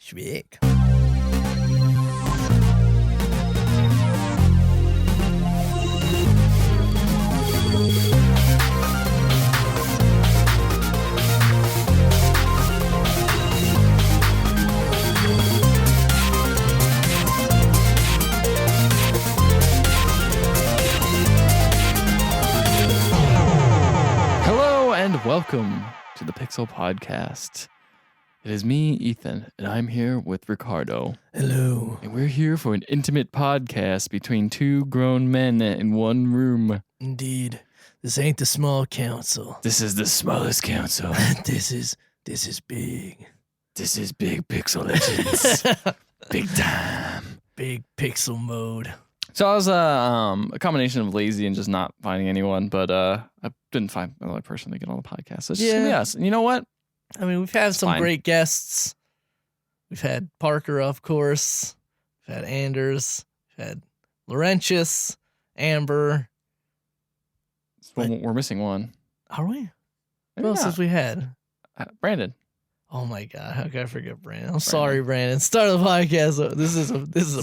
Schwick. And welcome to the Pixel Podcast. It is me, Ethan, and I'm here with Ricardo. Hello. And we're here for an intimate podcast between two grown men in one room. Indeed. This ain't the small council. This is the smallest council. This is big. This is big Pixel Legends. Big time. Big pixel mode. So I was a combination of lazy and just not finding anyone, but I didn't find another person to get on the podcast. So it's just gonna be us. And you know what? I mean, we've had some great guests. We've had Parker, of course. We've had Anders. We've had Laurentius, Amber. We're missing one. Are we? Maybe Who else not. have we had? Brandon. Oh my God! How could I forget Brandon? I'm sorry, Brandon. Start the podcast. This is a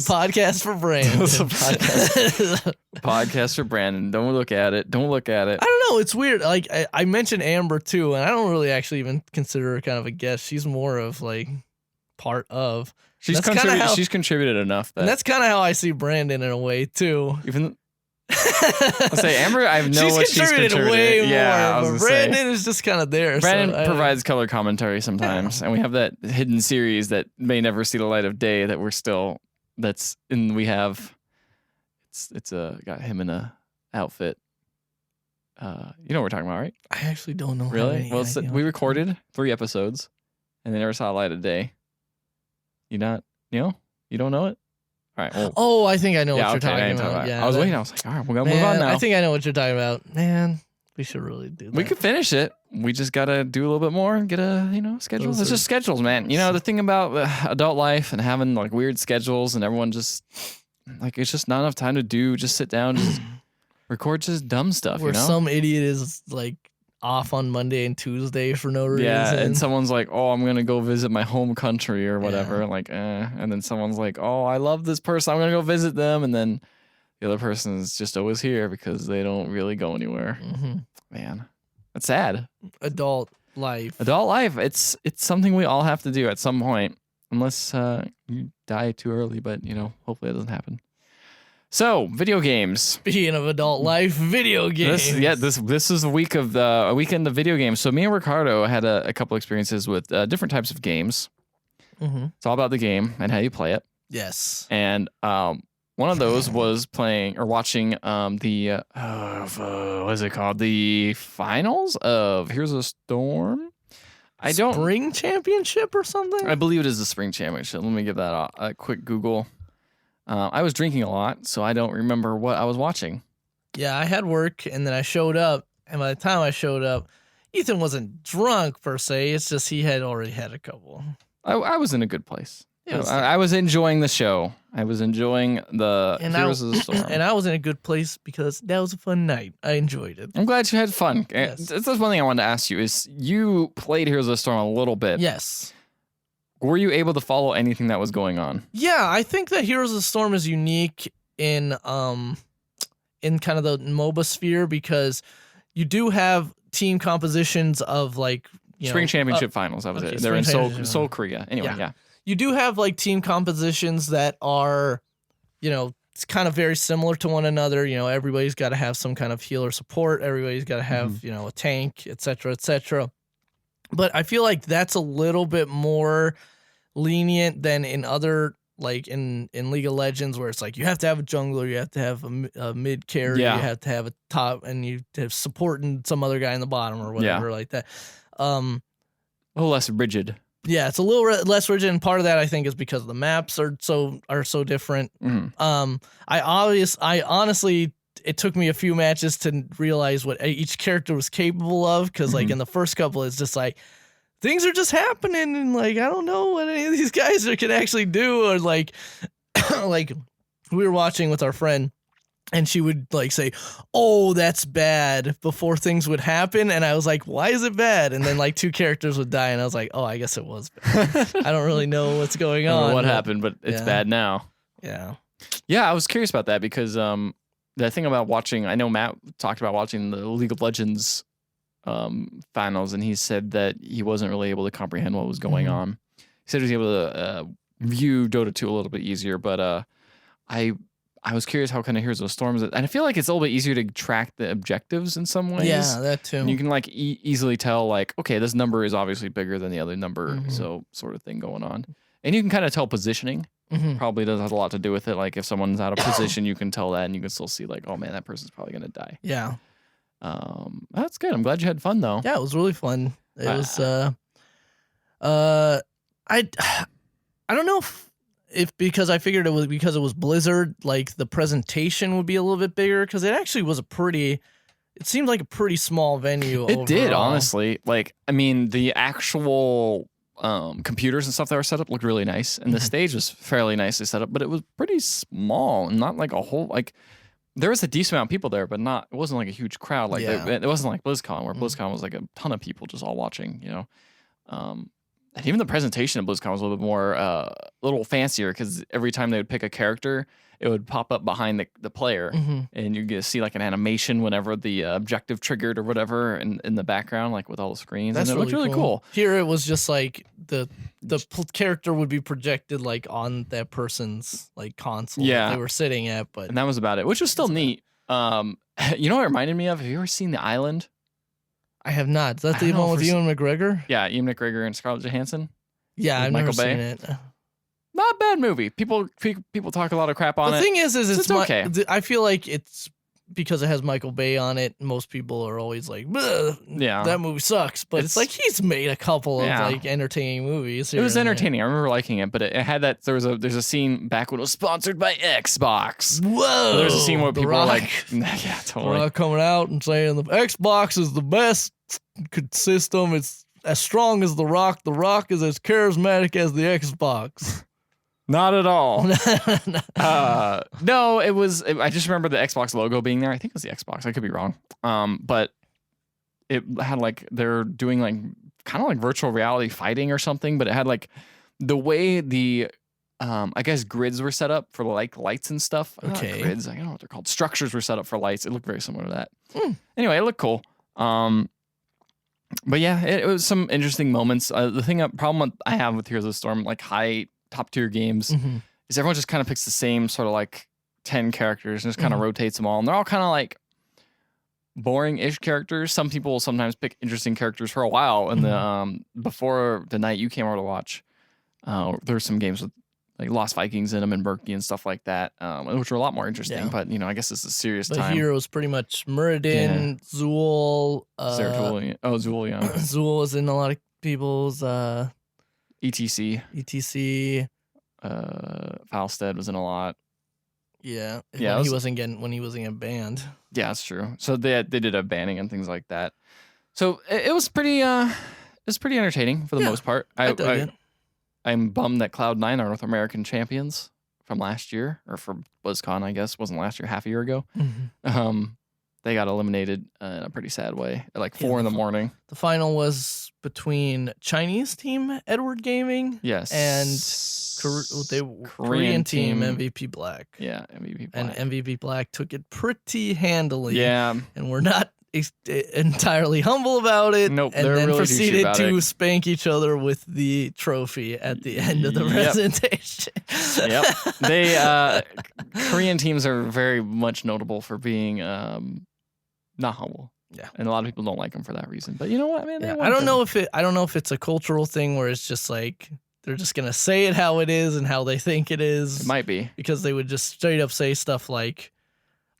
podcast for Brandon. This is a podcast. Podcast for Brandon. Don't look at it. Don't look at it. I don't know. It's weird. Like I mentioned Amber too, and I don't really actually even consider her kind of a guest. She's more of like part of. She's contributed enough that And that's kind of how I see Brandon in a way too. even. I'll say Amber. I know she's what she's contributed. way more. Yeah, I was but gonna Brandon say. is just kind of there. Brandon so provides color commentary sometimes, and we have that hidden series that may never see the light of day. That we're still. That's in. We have. It's got him in a outfit. You know what we're talking about, right? I actually don't know. Really? Well, idea. we recorded 3 episodes, and they never saw the light of day. You don't know it? All right. Well, Oh, I think I know what you're okay, talking about. Yeah, I was waiting. I was like, all right, we're gonna move on now. I think I know what you're talking about. Man, we should really do that. We could finish it. We just gotta do a little bit more and get a schedule. Those It's are- just schedules, man. The thing about adult life and having like weird schedules and everyone just like it's just not enough time to do. Just sit down, just record just dumb stuff. Where some idiot is like off on Monday and Tuesday for no reason. Yeah, and someone's like, "Oh, I'm gonna go visit my home country or whatever." And then someone's like, "Oh, I love this person. I'm gonna go visit them." And then the other person is just always here because they don't really go anywhere. Mm-hmm. Man, that's sad. Adult life. Adult life. It's something we all have to do at some point, unless you die too early. But hopefully it doesn't happen. So, video games. Speaking of adult life, video games. This is a weekend of video games. So me and Ricardo had a couple experiences with different types of games. Mm-hmm. It's all about the game and how you play it. Yes. And one of those was playing or watching the what is it called? The finals of Here's a Storm. Spring Championship or something? I believe it is the Spring Championship. Let me give that a quick Google. I was drinking a lot, so I don't remember what I was watching. Yeah, I had work, and then I showed up, and by the time I showed up, Ethan wasn't drunk per se. It's just he had already had a couple. I was in a good place. It was- I was enjoying the show. I was enjoying the Heroes of the Storm. And I was in a good place because that was a fun night. I enjoyed it. I'm glad you had fun. Yes. That's one thing I wanted to ask you is you played Heroes of the Storm a little bit. Yes. Were you able to follow anything that was going on? Yeah, I think that Heroes of the Storm is unique in kind of the MOBA sphere because you do have team compositions of like Spring Championship Finals. That was okay, it. They're in Spring Seoul, Korea. Anyway, yeah. You do have like team compositions that are, it's kind of very similar to one another. Everybody's got to have some kind of healer support. Everybody's got to have, a tank, et cetera, et cetera. But I feel like that's a little bit more lenient than in other, like in League of Legends, where it's like you have to have a jungler, you have to have a mid carry, you have to have a top, and you have support and some other guy in the bottom or whatever like that. A little less rigid. Yeah, it's a little less rigid, and part of that I think is because the maps are so different. Mm-hmm. I honestly, it took me a few matches to realize what each character was capable of, because like in the first couple, it's just like things are just happening, and like I don't know what any of these guys can actually do, or like like we were watching with our friend, and she would like say, "Oh, that's bad," before things would happen, and I was like, "Why is it bad?" And then like 2 characters would die, and I was like, "Oh, I guess it was bad." I don't really know what's going I don't on. know what happened, but it's bad now. Yeah. Yeah, I was curious about that because the thing about watching, I know Matt talked about watching the League of Legends finals, and he said that he wasn't really able to comprehend what was going on. He said he was able to view Dota 2 a little bit easier, but I was curious how kind of Heroes of the Storm, and I feel like it's a little bit easier to track the objectives in some ways. Yeah, that too. And you can like easily tell like, okay, this number is obviously bigger than the other number, so sort of thing going on. And you can kind of tell positioning. Probably does have a lot to do with it. Like if someone's out of position, you can tell that, and you can still see like, oh man, that person's probably gonna die. Yeah. That's good. I'm glad you had fun though. Yeah, it was really fun. It was I don't know if because I figured it was because it was Blizzard, like the presentation would be a little bit bigger, because it actually was it seemed like a pretty small venue. It did, honestly. Like, I mean, the actual computers and stuff that were set up looked really nice, and the stage was fairly nicely set up, but it was pretty small and not like a whole, like, there was a decent amount of people there, but it wasn't like a huge crowd. Like, it wasn't like BlizzCon, where BlizzCon was like a ton of people just all watching, you know. And even the presentation of BlizzCon was a little bit more, a little fancier, because every time they would pick a character, it would pop up behind the player, and you get to see like an animation whenever the objective triggered or whatever in the background, like with all the screens. That's and it looked really cool. Here it was just like the character would be projected like on that person's like console that they were sitting at, and that was about it, which was still neat. You know what it reminded me of? Have you ever seen The Island? I have not. Is that the one with Ewan McGregor? Yeah, Ewan McGregor and Scarlett Johansson. Yeah, I've never seen it. Not a bad movie. People talk a lot of crap on it. The thing is it's okay. I feel like it's because it has Michael Bay on it. Most people are always like, that movie sucks. But it's like he's made a couple of like entertaining movies. It was entertaining. I remember liking it, but it had that. There's a scene back when it was sponsored by Xbox. Whoa! There's a scene where people are like, yeah, totally. Rock coming out and saying the Xbox is the best system. It's as strong as the Rock. The Rock is as charismatic as the Xbox. Not at all. No, it was. I just remember the Xbox logo being there. I think it was the Xbox. I could be wrong. But it had like they're doing like kind of like virtual reality fighting or something. But it had like the way the I guess grids were set up for like lights and stuff. Okay. Not grids. I don't know what they're called. Structures were set up for lights. It looked very similar to that. Anyway, it looked cool. But yeah, it was some interesting moments. The problem I have with Heroes of the Storm, like high top tier games, is everyone just kind of picks the same sort of like 10 characters and just kind of rotates them all, and they're all kind of like boring-ish characters. Some people will sometimes pick interesting characters for a while, and the before the night you came over to watch, there were some games with like Lost Vikings in them and Berkey and stuff like that, which were a lot more interesting. But you know, I guess it's a serious time. Heroes pretty much Muradin, Zool, Zool, yeah. Zool was in a lot of people's ETC. Falstead was in a lot. Yeah. When he wasn't getting banned. Yeah, that's true. So they did a banning and things like that. So it was pretty entertaining for the most part. I dug it. I'm bummed that Cloud9 are North American champions from last year, or from BlizzCon, I guess. Wasn't last year, half a year ago. They got eliminated in a pretty sad way at like 4 a.m. The final was between Chinese team Edward Gaming, and Korean team MVP Black. Yeah, MVP Black. And MVP Black took it pretty handily. Yeah, and we're not entirely humble about it. Nope, and then really proceeded to spank each other with the trophy at the end of the presentation. Yep. They Korean teams are very much notable for being not humble. Yeah, and a lot of people don't like them for that reason. But you know what, man? I don't know if it's a cultural thing where it's just like they're just gonna say it how it is and how they think it is. It might be because they would just straight up say stuff like,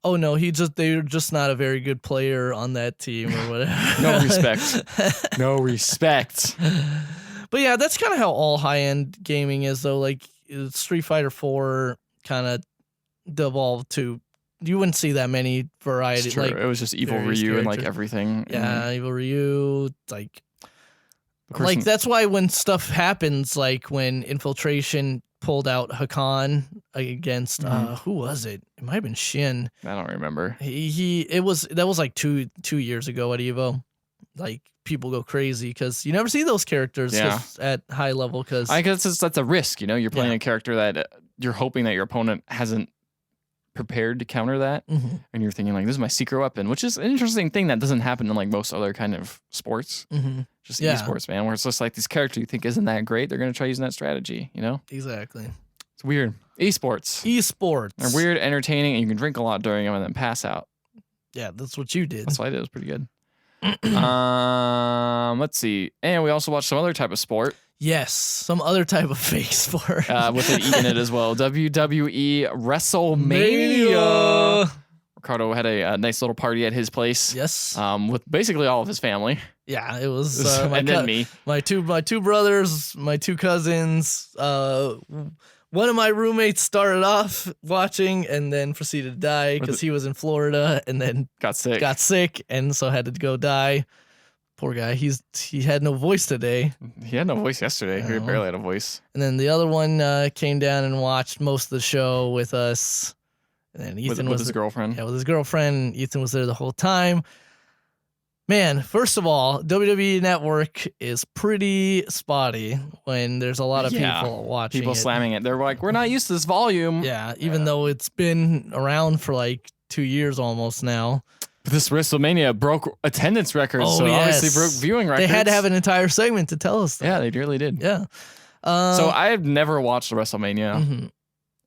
"Oh no, they're just not a very good player on that team," or whatever. No respect. No respect. But yeah, that's kind of how all high end gaming is, though. Like Street Fighter 4 kind of devolved to. You wouldn't see that many variety. It's true. Like it was just Evil Ryu and like everything. Yeah, Evil Ryu. Like that's why when stuff happens, like when Infiltration pulled out Hakan against who was it? It might have been Shin. I don't remember. That was like 2 years ago at Evo. Like people go crazy because you never see those characters at high level. Because I guess that's a risk. You're playing a character that you're hoping that your opponent hasn't prepared to counter that, and you're thinking like, this is my secret weapon, which is an interesting thing that doesn't happen in like most other kind of sports. Just esports, man, where it's just like this character you think isn't that great, they're gonna try using that strategy. Exactly. It's weird. Esports. They're weird, entertaining, and you can drink a lot during them and then pass out. Yeah, that's what you did. That's what I did. It was pretty good. Let's see. And we also watched some other type of sport. Yes, some other type of fake sport. With it eating it as well. WWE WrestleMania. Ricardo had a nice little party at his place. Yes. With basically all of his family. Yeah, it was and then me. My two brothers, my 2 cousins. One of my roommates started off watching and then proceeded to die because he was in Florida and then got sick and so had to go die. Poor guy. He had no voice today. He had no voice yesterday. He barely had a voice. And then the other one came down and watched most of the show with us. And then Ethan with his girlfriend. Yeah, with his girlfriend. Ethan was there the whole time. Man, first of all, WWE Network is pretty spotty when there's a lot of people watching. People slamming it. They're like, we're not used to this volume. Yeah, even though it's been around for like 2 years almost now. But this WrestleMania broke attendance records, obviously broke viewing records. They had to have an entire segment to tell us that. Yeah, they really did. Yeah. So I have never watched a WrestleMania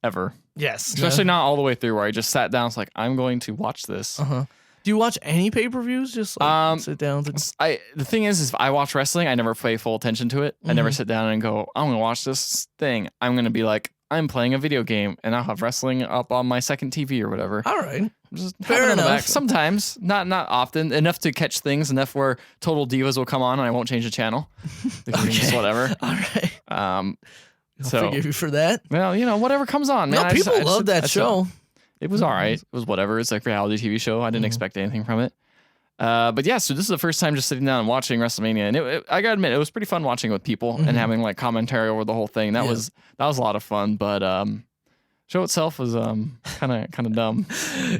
ever. Yes. Especially not all the way through where I just sat down. It's like, I'm going to watch this. Do you watch any pay-per-views? Just like sit down. The thing is if I watch wrestling, I never pay full attention to it. I never sit down and go, I'm going to watch this thing. I'm going to be like, I'm playing a video game and I'll have wrestling up on my second TV or whatever. All right. Just fair enough. Back. Sometimes, not often, enough to catch things, enough where Total Divas will come on and I won't change the channel. Just whatever. All right. I'll forgive you for that. Well, whatever comes on, man. No, people love that show. It was all right. It was whatever. It's like a reality TV show. I didn't expect anything from it. But yeah, so this is the first time just sitting down and watching WrestleMania, and I gotta admit, it was pretty fun watching with people and having like commentary over the whole thing. That was a lot of fun. But show itself was kind of dumb.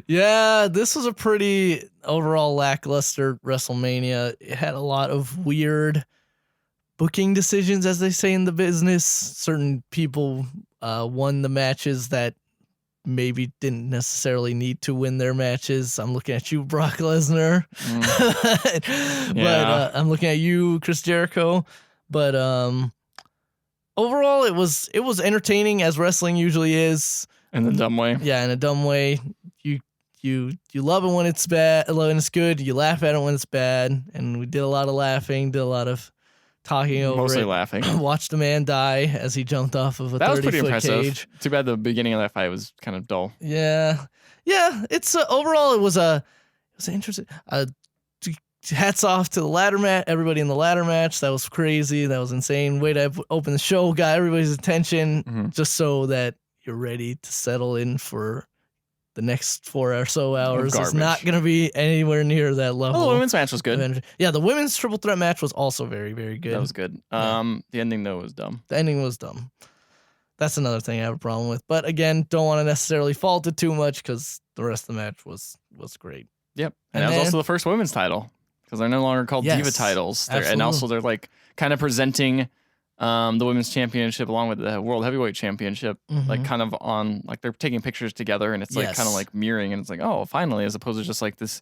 Yeah, this was a pretty overall lackluster WrestleMania. It had a lot of weird booking decisions, as they say in the business. Certain people won the matches that maybe didn't necessarily need to win their matches. I'm looking at you, Brock Lesnar. But I'm looking at you, Chris Jericho. But overall, it was entertaining, as wrestling usually is. In a dumb way. Yeah, in a dumb way. You love it when it's bad, when it's good. You laugh at it when it's bad. And we did a lot of laughing, did a lot of talking over mostly it. Laughing. Watched a man die as he jumped off of a 30-foot That was pretty impressive. cage. Too bad the beginning of that fight was kind of dull. Yeah. It's overall it was interesting. Hats off to the ladder match. Everybody in the ladder match. That was crazy. That was insane. Way to open the show. Got everybody's attention just so that you're ready to settle in for the next 4 or so hours. It's not going to be anywhere near that level. Oh, the women's match was good. Yeah, the women's triple threat match was also very, very good. That was good. The ending, though, was dumb. The ending was dumb. That's another thing I have a problem with. But again, don't want to necessarily fault it too much because the rest of the match was great. Yep. And that was also the first women's title because they're no longer called Diva titles. And also they're like kind of presenting the women's championship along with the world heavyweight championship, like kind of on, like they're taking pictures together and it's like kind of like mirroring and it's like, oh, finally, as opposed to just like this.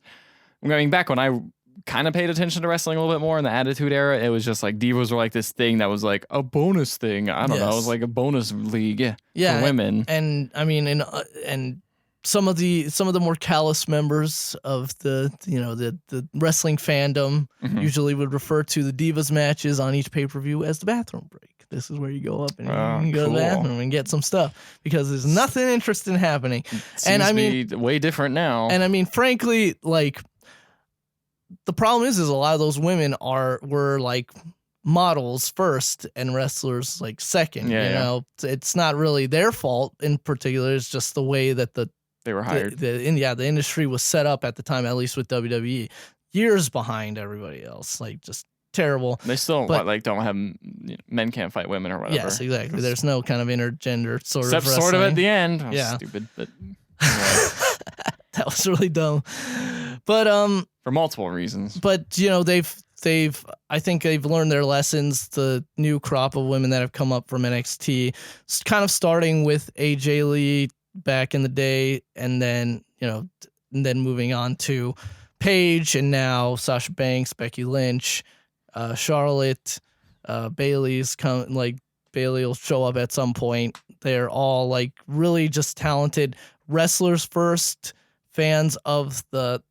I mean, back when I kind of paid attention to wrestling a little bit more in the Attitude Era, it was just like divas were like this thing that was like a bonus thing. I don't know. It was like a bonus league for women. And I mean, and some of the more callous members of the wrestling fandom usually would refer to the Divas matches on each pay-per-view as the bathroom break. This is where you go up and you go to the bathroom and get some stuff because there's nothing interesting happening. And I mean, way different now. And I mean, frankly, like the problem is a lot of those women were like models first and wrestlers like second. It's not really their fault in particular. It's just the way that they were hired. The industry was set up at the time, at least with WWE, years behind everybody else. Like just terrible. They still don't have men can't fight women or whatever. Yes, exactly. There's no kind of intergender sort of except wrestling. sort of at the end. Stupid, but That was really dumb. But For multiple reasons. But you know, I think they've learned their lessons. The new crop of women that have come up from NXT, kind of starting with AJ Lee back in the day, and then moving on to Paige, and now Sasha Banks, Becky Lynch, Charlotte, Bailey's Bailey will show up at some point. They're all like really just talented wrestlers first, fans of the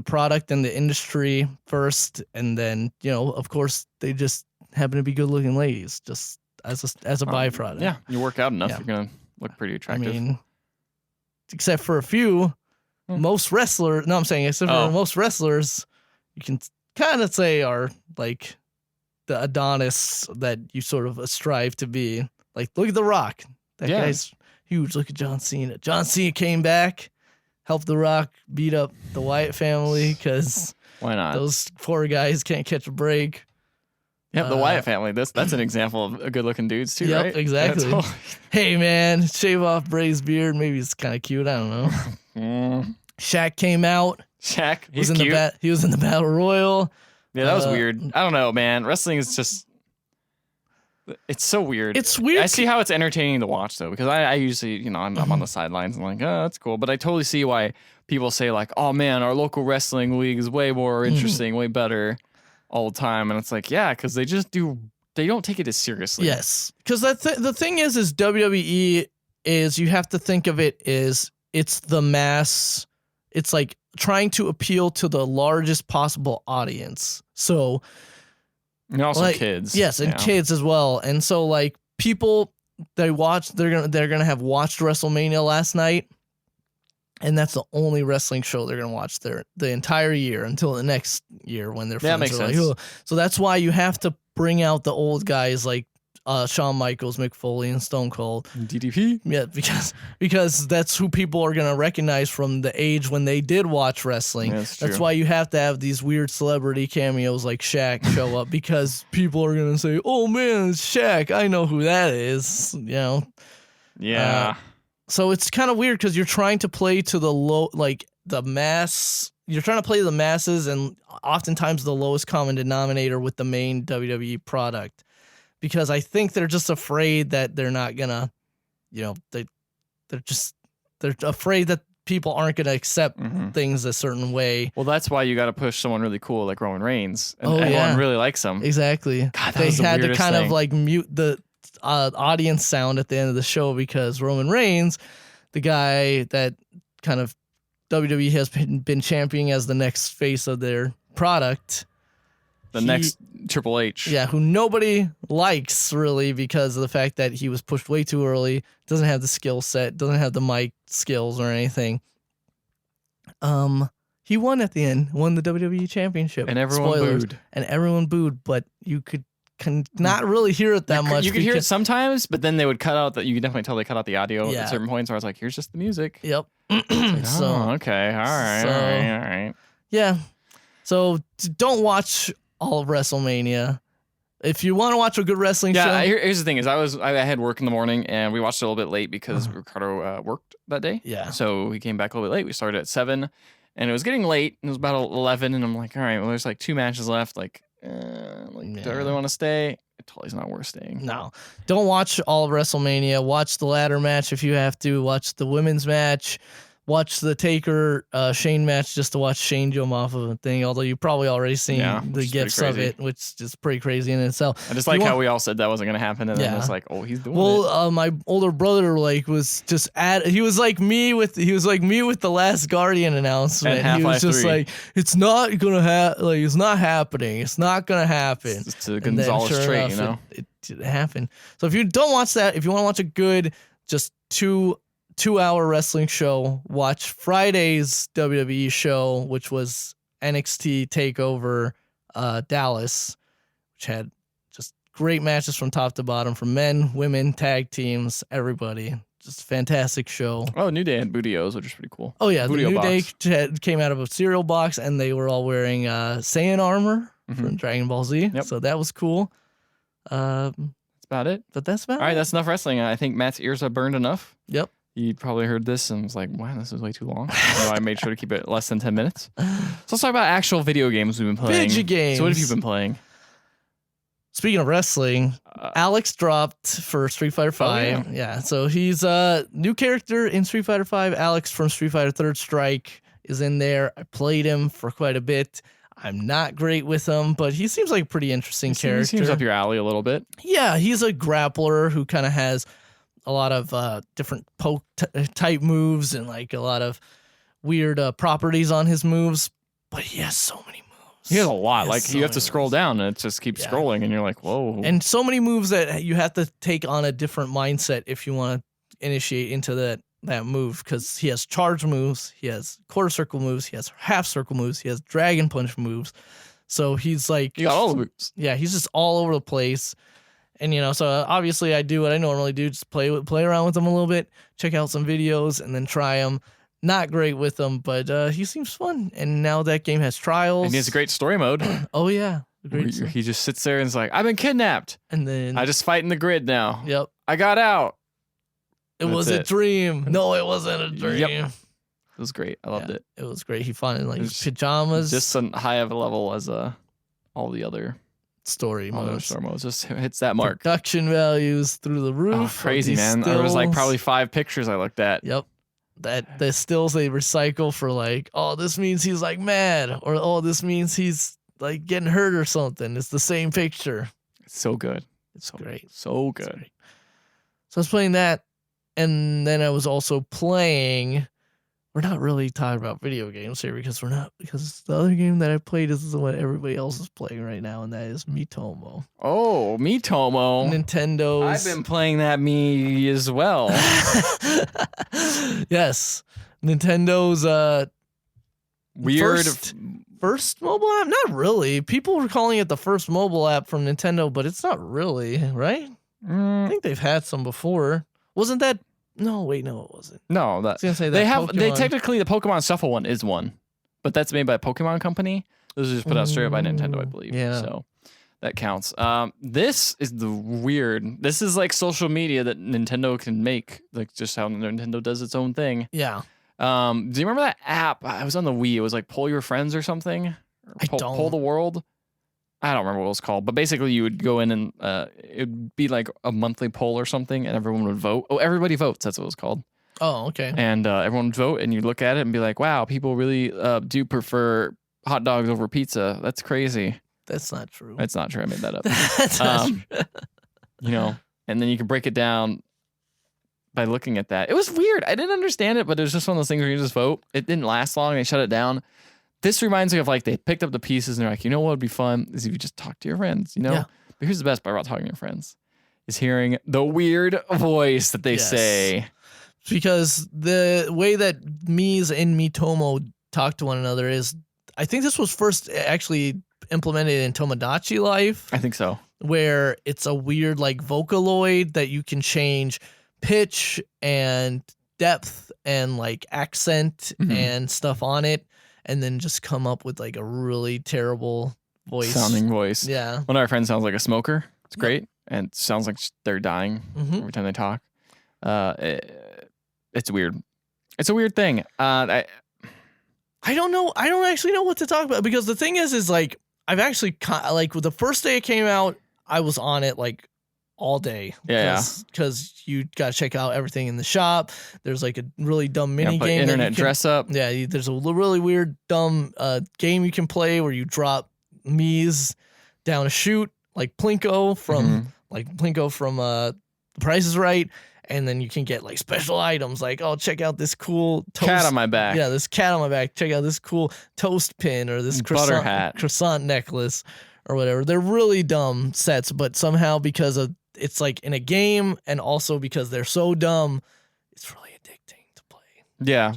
product and the industry first, and then of course they just happen to be good looking ladies just as a byproduct. Yeah, you work out enough, you're gonna look pretty attractive. I mean, except for a few, most wrestlers. No, I'm saying except for most wrestlers, you can kind of say are like the Adonis that you sort of strive to be. Like, look at The Rock. That guy's huge. Look at John Cena. John Cena came back, helped The Rock beat up the Wyatt family because why not? Those poor guys can't catch a break. Yep, the Wyatt family. That's an example of good-looking dudes too, yep, right? Exactly. Hey man, shave off Bray's beard. Maybe it's kind of cute. I don't know. Shaq came out. Shaq, he's cute. He was in the Battle Royal. Yeah, that was weird. I don't know, man. Wrestling is just. It's so weird. It's weird. I see how it's entertaining to watch though, because I usually, I'm on the sidelines and like, oh, that's cool. But I totally see why people say like, oh man, our local wrestling league is way more interesting, way better all the time. And it's like, yeah, because they don't take it as seriously. Yes, because the thing is WWE is, you have to think of it as it's the mass. It's like trying to appeal to the largest possible audience. So. And also kids. Yes, and kids as well. And so like people they're gonna have watched WrestleMania last night, and that's the only wrestling show they're gonna watch the entire year until the next year when their friends are like, oh. So that's why you have to bring out the old guys like Shawn Michaels, Mick Foley, and Stone Cold. DDP? Yeah, because that's who people are going to recognize from the age when they did watch wrestling. Yeah, that's why you have to have these weird celebrity cameos like Shaq show up, because people are going to say, oh man, it's Shaq. I know who that is. Yeah. So it's kind of weird because you're trying to play to the mass. You're trying to play the masses, and oftentimes the lowest common denominator with the main WWE product. Because I think they're just afraid that they're not gonna, they're afraid that people aren't gonna accept things a certain way. Well, that's why you got to push someone really cool like Roman Reigns, and everyone really likes him. Exactly. God, they had to kind of like mute the audience sound at the end of the show, because Roman Reigns, the guy that kind of WWE has been championing as the next face of their product. Next Triple H. Yeah, who nobody likes really because of the fact that he was pushed way too early, doesn't have the skill set, doesn't have the mic skills or anything. He won at the end, won the WWE Championship. And everyone booed. And everyone booed, but you can not really hear it that much. You could hear it sometimes, but then they would cut out you could definitely tell they cut out the audio at certain points where I was like, here's just the music. Yep. Okay. All right. Yeah. So don't watch all of WrestleMania. If you want to watch a good wrestling show. Here's the thing: I had work in the morning, and we watched it a little bit late because Ricardo worked that day. Yeah. So we came back a little bit late. We started at 7, and it was getting late. It was about 11, and I'm like, all right, well, there's like 2 matches left. Like, do I really want to stay? It totally is not worth staying. No, don't watch all of WrestleMania. Watch the ladder match if you have to. Watch the women's match. Watch the Taker Shane match just to watch Shane jump off of a thing, although you've probably already seen the gifs of it, which is just pretty crazy in itself. I just like how we all said that wasn't going to happen, and then it's like, oh, he's doing it. Well, my older brother was just he was like me with the Last Guardian announcement. And he was just 3. like, it's not gonna happen. Like, it's not happening. It's not gonna happen. It's a Gonzalez trait, It didn't happen. So if you don't watch that, if you want to watch a good, just 2-hour wrestling show, watch Friday's WWE show, which was NXT TakeOver Dallas, which had just great matches from top to bottom, from men, women, tag teams, everybody. Just fantastic show. Oh, New Day had Bootios, which is pretty cool. Oh yeah, the New Day came out of a cereal box, and they were all wearing Saiyan armor from Dragon Ball Z. Yep. So that was cool. That's about it. But that's about all right. That's enough wrestling. I think Matt's ears are burned enough. Yep. He probably heard this and was like, wow, this is way too long. So I made sure to keep it less than 10 minutes. So let's talk about actual video games we've been playing. Video games. So what have you been playing? Speaking of wrestling, Alex dropped for Street Fighter V. Oh, yeah, so he's a new character in Street Fighter V. Alex from Street Fighter Third Strike is in there. I played him for quite a bit. I'm not great with him, but he seems like a pretty interesting character. He seems up your alley a little bit. Yeah, he's a grappler who kind of has a lot of different poke type moves and like a lot of weird properties on his moves, but he has so many moves. He has a lot. Like so you have to scroll moves. Down and it just keeps scrolling and you're like, whoa. And so many moves that you have to take on a different mindset if you want to initiate into that move, because he has charge moves, he has quarter circle moves, he has half circle moves, he has dragon punch moves. So he's like, you got all the moves. Yeah, he's just all over the place. And, so obviously I do what I normally do, just play around with them a little bit, check out some videos, and then try them. Not great with them, but he seems fun. And now that game has trials. And he has a great story mode. Oh, yeah. He just sits there and is like, I've been kidnapped. And then I just fight in the grid now. Yep. I got out. It was a dream. No, it wasn't a dream. Yep. It was great. I loved it. It was great. He found in his pajamas. Just as high of a level as all the other story modes. Just hits that mark. Production values through the roof. Oh, crazy, man. There was like probably 5 pictures I looked at. Yep. The stills they recycle for like, oh, this means he's like mad, or oh, this means he's like getting hurt or something. It's the same picture. It's so good. It's great. So good. Great. So I was playing that, and then I was also playing. We're not really talking about video games here because the other game that I played is what everybody else is playing right now, and that is Miitomo. Oh, Miitomo. Nintendo's. I've been playing that me as well. Yes. Nintendo's weird first mobile app? Not really. People were calling it the first mobile app from Nintendo, but it's not really, right? I think they've had some before. Wasn't that? No, wait, no, it wasn't. No, that, I was gonna say that they technically the Pokemon Shuffle one is one, but that's made by a Pokemon company. This is just put out straight up by Nintendo, I believe. Yeah. So that counts. This is the weird. This is like social media that Nintendo can make, like just how Nintendo does its own thing. Yeah. Do you remember that app? I was on the Wii. It was like Pull Your Friends or something. Or Pull the World. I don't remember what it was called, but basically you would go in and it'd be like a monthly poll or something, and everyone would vote. Oh, everybody votes. That's what it was called. Oh, okay. And everyone would vote, and you look at it and be like, "Wow, people really do prefer hot dogs over pizza. That's crazy." That's not true. It's not true. I made that up. That's not true. And then you can break it down by looking at that. It was weird. I didn't understand it, but it was just one of those things where you just vote. It didn't last long. They shut it down. This reminds me of like they picked up the pieces and they're like, you know what would be fun is if you just talk to your friends, Yeah. But here's the best part about talking to your friends is hearing the weird voice that they say. Because the way that Mii's and Miitomo talk to one another is, I think this was first actually implemented in Tomodachi Life. I think so. Where it's a weird like Vocaloid that you can change pitch and depth and like accent and stuff on it, and then just come up with like a really terrible sounding voice. Yeah. One of our friends sounds like a smoker. It's great. And it sounds like they're dying every time they talk. It's weird. It's a weird thing. I don't know. I don't actually know what to talk about, because the thing is like, I've actually like the first day it came out, I was on it like all day. Because you got to check out everything in the shop. There's like a really dumb mini game. Internet dress up. Yeah, there's a really weird, dumb game you can play where you drop Mii's down a chute, like Plinko from The Price is Right. And then you can get like special items like, oh, check out this cool cat on my back. Yeah, this cat on my back. Check out this cool toast pin or this croissant necklace or whatever. They're really dumb sets, but somehow because of it's like in a game and also because they're so dumb, it's really addicting to play. Yeah.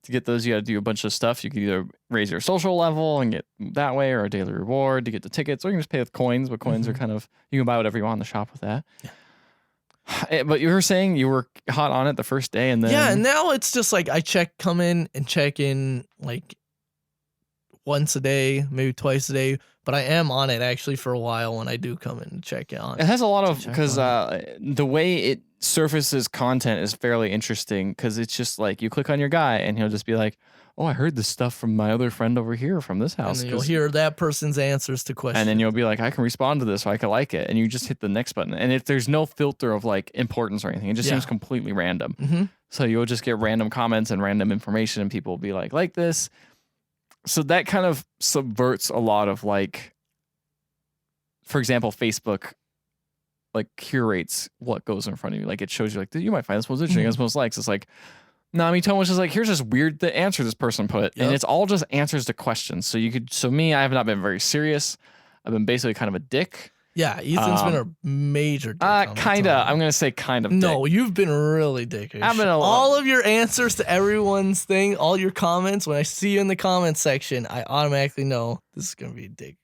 To get those, you got to do a bunch of stuff. You can either raise your social level and get that way, or a daily reward to get the tickets, or you can just pay with coins. But coins are kind of, you can buy whatever you want in the shop with that. Yeah. But you were saying you were hot on it the first day, and then and now it's just like I come in and check in like once a day, maybe twice a day. But I am on it actually for a while when I do come in and check on. It has a lot of, because the way it surfaces content is fairly interesting because it's just like you click on your guy and he'll just be like, oh, I heard this stuff from my other friend over here from this house. And then you'll hear that person's answers to questions. And then you'll be like, I can respond to this, or I can like it. And you just hit the next button. And if there's no filter of like importance or anything, it just seems completely random. Mm-hmm. So you'll just get random comments and random information, and people will be like this. So that kind of subverts a lot of like, for example, Facebook like curates what goes in front of you. Like it shows you like, you might find this most interesting, this most likes. It's like, no, Miitomo's just like, here's this weird answer this person put. And it's all just answers to questions. So me, I have not been very serious. I've been basically kind of a dick. Yeah, Ethan's been a major dick. Kinda. I'm gonna say kind of. No, dick. you've been really dickish. I've been all of your answers to everyone's thing, all your comments. When I see you in the comment section, I automatically know this is gonna be a dick.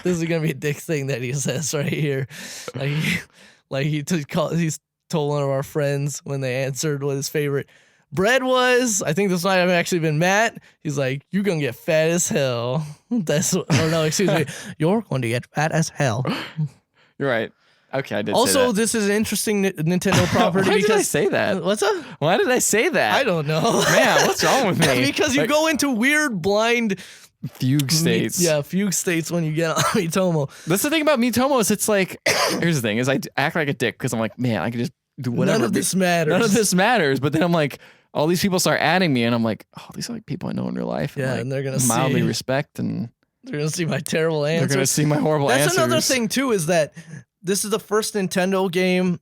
This is gonna be a dick thing that he says right here. He's told one of our friends when they answered what his favorite bread was. I think this might have actually been Matt. He's like, "You're gonna get fat as hell." Excuse me. You're going to get fat as hell. You're right. Okay, I did. Also, say that. this is an interesting Nintendo property. Why did I say that? What's up? Why did I say that? I don't know. Man, what's wrong with me? Because you go into weird blind fugue states. Yeah, fugue states when you get on Miitomo. That's the thing about Miitomo is it's like, here's the thing, is I act like a dick because I'm like, man, I can just do whatever. None of this matters. None of this matters. But then I'm like, all these people start adding me, and I'm like, oh, these are like people I know in real life. Yeah, like, and they're gonna mildly respect, and they're gonna see my terrible answers. They're gonna see my horrible answers. That's another thing too, is that this is the first Nintendo game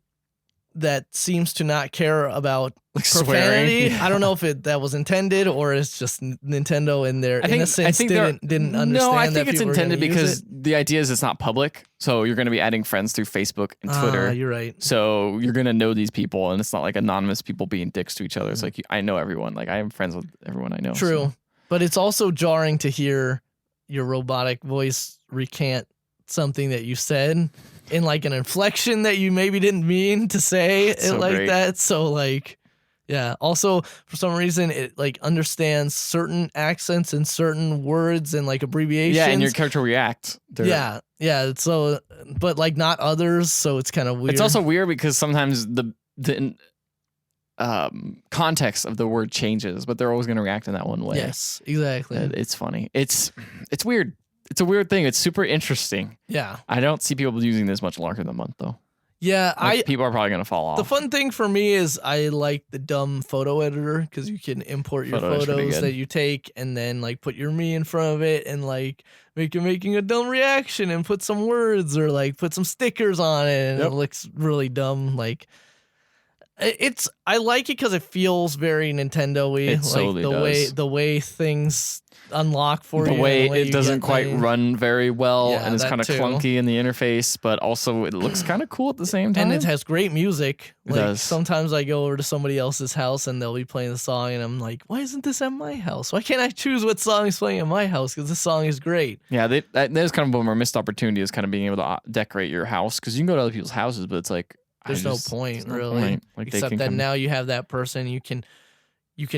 that seems to not care about profanity. I don't know if that was intended or it's just Nintendo in their innocence didn't understand. No, I that think it's people were intended gonna because use it. the idea is it's not public, so you're going to be adding friends through Facebook and Twitter. You're right. So you're going to know these people, and it's not like anonymous people being dicks to each other. It's like I know everyone. Like I am friends with everyone I know. True, so. But it's also jarring to hear your robotic voice recant something that you said in like an inflection that you maybe didn't mean to say it like great. that. So like, yeah. Also, for some reason, it like understands certain accents and certain words and like abbreviations. Yeah, and your character react. Yeah. So, but like not others. So it's kind of weird. It's also weird because sometimes the context of the word changes, but they're always going to react in that one way. Yes, exactly. It's funny. It's weird. It's a weird thing. It's super interesting. Yeah. I don't see people using this much longer than a month though. Yeah, like, people are probably going to fall off. The fun thing for me is I like the dumb photo editor because you can import your photos that you take and then like put your me in front of it and like making a dumb reaction and put some words or like put some stickers on it and it looks really dumb. Like I like it because it feels very Nintendo-y. It totally does. The way things unlock for the you. Way the way it doesn't quite run very well, and it's kind of too. clunky in the interface, but also it looks kind of cool at the same time. And it has great music. It like does. Sometimes I go over to somebody else's house and they'll be playing the song, and I'm like, why isn't this at my house? Why can't I choose what song is playing at my house? Because this song is great. Yeah, that is kind of a more missed opportunity, is kind of being able to decorate your house, because you can go to other people's houses, but it's like there's no point really. Point. Like, except that now you have that person, you can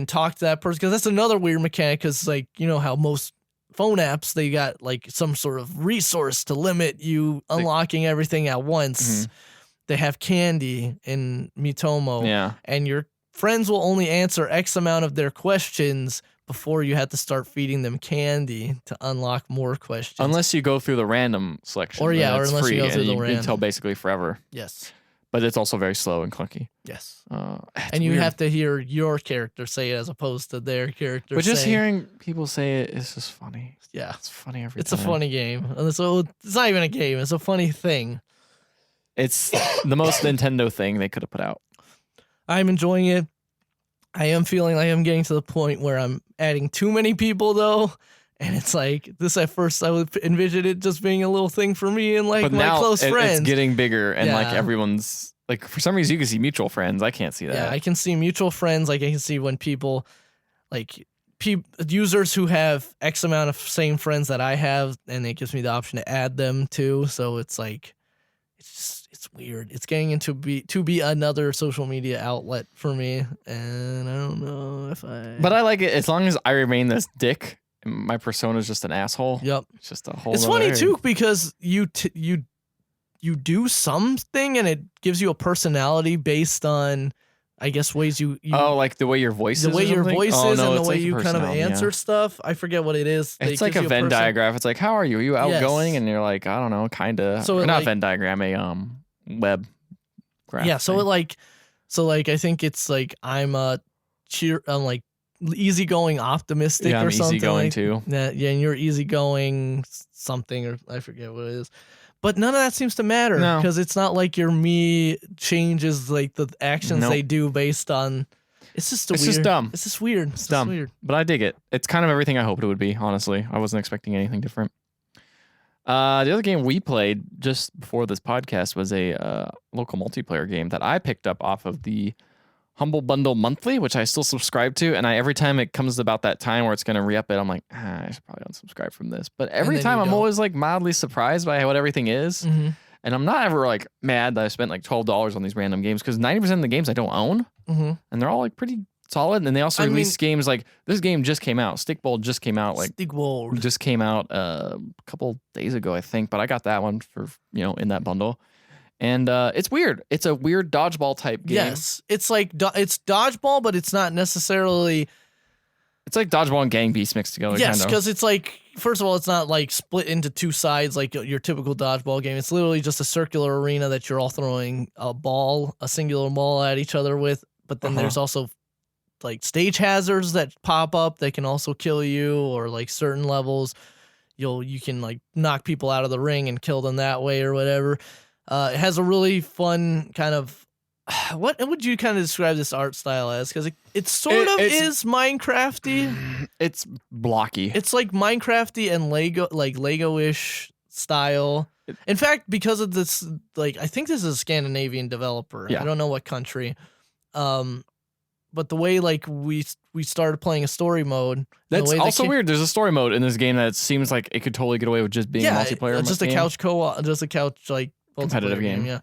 talk to that person, because that's another weird mechanic. Because like, you know how most phone apps, they got like some sort of resource to limit you unlocking everything at once. Mm-hmm. They have candy in Miitomo, and your friends will only answer X amount of their questions before you have to start feeding them candy to unlock more questions. Unless you go through the random selection, or unless free, you go through the random, random until basically forever. Yes. But it's also very slow and clunky. Yes. And you have to hear your character say it as opposed to their character. But just hearing people say it is just funny. Yeah. It's funny every time. It's a funny game. So it's not even a game. It's a funny thing. It's the most Nintendo thing they could have put out. I'm enjoying it. I am feeling like I'm getting to the point where I'm adding too many people, though. And it's like, this at first I would envision it just being a little thing for me and like but my now close friends. It's getting bigger, and like everyone's like, for some reason you can see mutual friends. I can't see that. Yeah, I can see mutual friends. Like I can see when people, like users who have X amount of same friends that I have, and it gives me the option to add them too. So it's like, it's weird. It's getting into to be another social media outlet for me, and I don't know if I. But I like it as long as I remain this dick. My persona is just an asshole. Yep. It's just a whole. It's funny too because you you do something and it gives you a personality based on, I guess, ways you like the way your voice is. The way your voice is and the way like you kind of answer stuff. I forget what it is. It's like a Venn diagram. It's like, how are you? Are you outgoing? And you're like, I don't know, kind of. So not Venn diagram, a web graph. Yeah. So I think it's like I'm like easygoing, optimistic, or something. Yeah, I'm easygoing like, too. Yeah, and you're easygoing something, or I forget what it is. But none of that seems to matter because it's not like your me changes like the actions they do based on. It's just dumb. It's just weird. It's dumb. Weird. But I dig it. It's kind of everything I hoped it would be. Honestly, I wasn't expecting anything different. The other game we played just before this podcast was a local multiplayer game that I picked up off of the Humble Bundle Monthly, which I still subscribe to, and every time it comes about that time where it's going to re-up it, I'm like, I should probably unsubscribe from this. But every time I'm always like mildly surprised by what everything is, and I'm not ever like mad that I spent like $12 on these random games because 90% of the games I don't own, and they're all like pretty solid. And they also release games like this game just came out. Stikbol just came out. Stikbol just came out a couple days ago, I think. But I got that one for in that bundle. And it's weird. It's a weird dodgeball type game. Yes, it's like it's dodgeball, but it's not necessarily. It's like dodgeball and Gang Beasts mixed together. Yes, because it's like, first of all, it's not like split into two sides like your typical dodgeball game. It's literally just a circular arena that you're all throwing a singular ball at each other with. But then there's also like stage hazards that pop up that can also kill you, or like certain levels, you can like knock people out of the ring and kill them that way or whatever. It has a really fun kind of. What would you kind of describe this art style as? Because it sort of is Minecrafty. It's blocky. It's like Minecrafty and Lego-ish style. In fact, because of this, like I think this is a Scandinavian developer. Yeah. I don't know what country. But the way like we started playing a story mode. That's also weird. There's a story mode in this game that seems like it could totally get away with just being a multiplayer. Just a couch co-op, just a couch like competitive game. Yeah.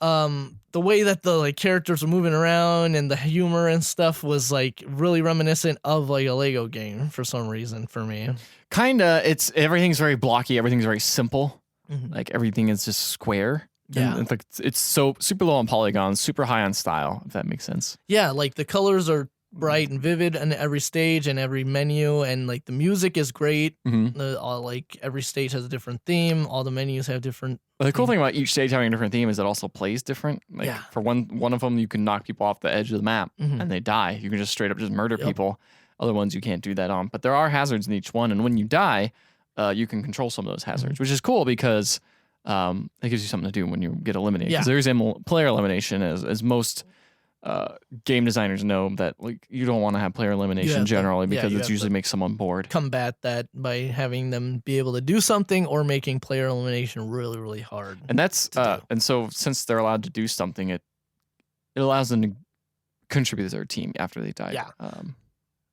The way that the like characters were moving around and the humor and stuff was like really reminiscent of like a Lego game for some reason for me. Kinda. Everything's very blocky. Everything's very simple. Like everything is just square. Yeah. And it's so super low on polygons, super high on style, if that makes sense. Yeah, like the colors are bright and vivid in every stage and every menu, and like the music is great. Like every stage has a different theme. All the menus have different. The cool thing about each stage having a different theme is it also plays different. Like for one of them, you can knock people off the edge of the map and they die. You can just straight up just murder people. Other ones you can't do that on. But there are hazards in each one, and when you die, you can control some of those hazards, which is cool because it gives you something to do when you get eliminated. Because there's player elimination, as most game designers know that like you don't want to have player elimination generally because it usually makes someone bored. Combat that by having them be able to do something or making player elimination really, really hard. And that's and so since they're allowed to do something, it allows them to contribute to their team after they die. Yeah.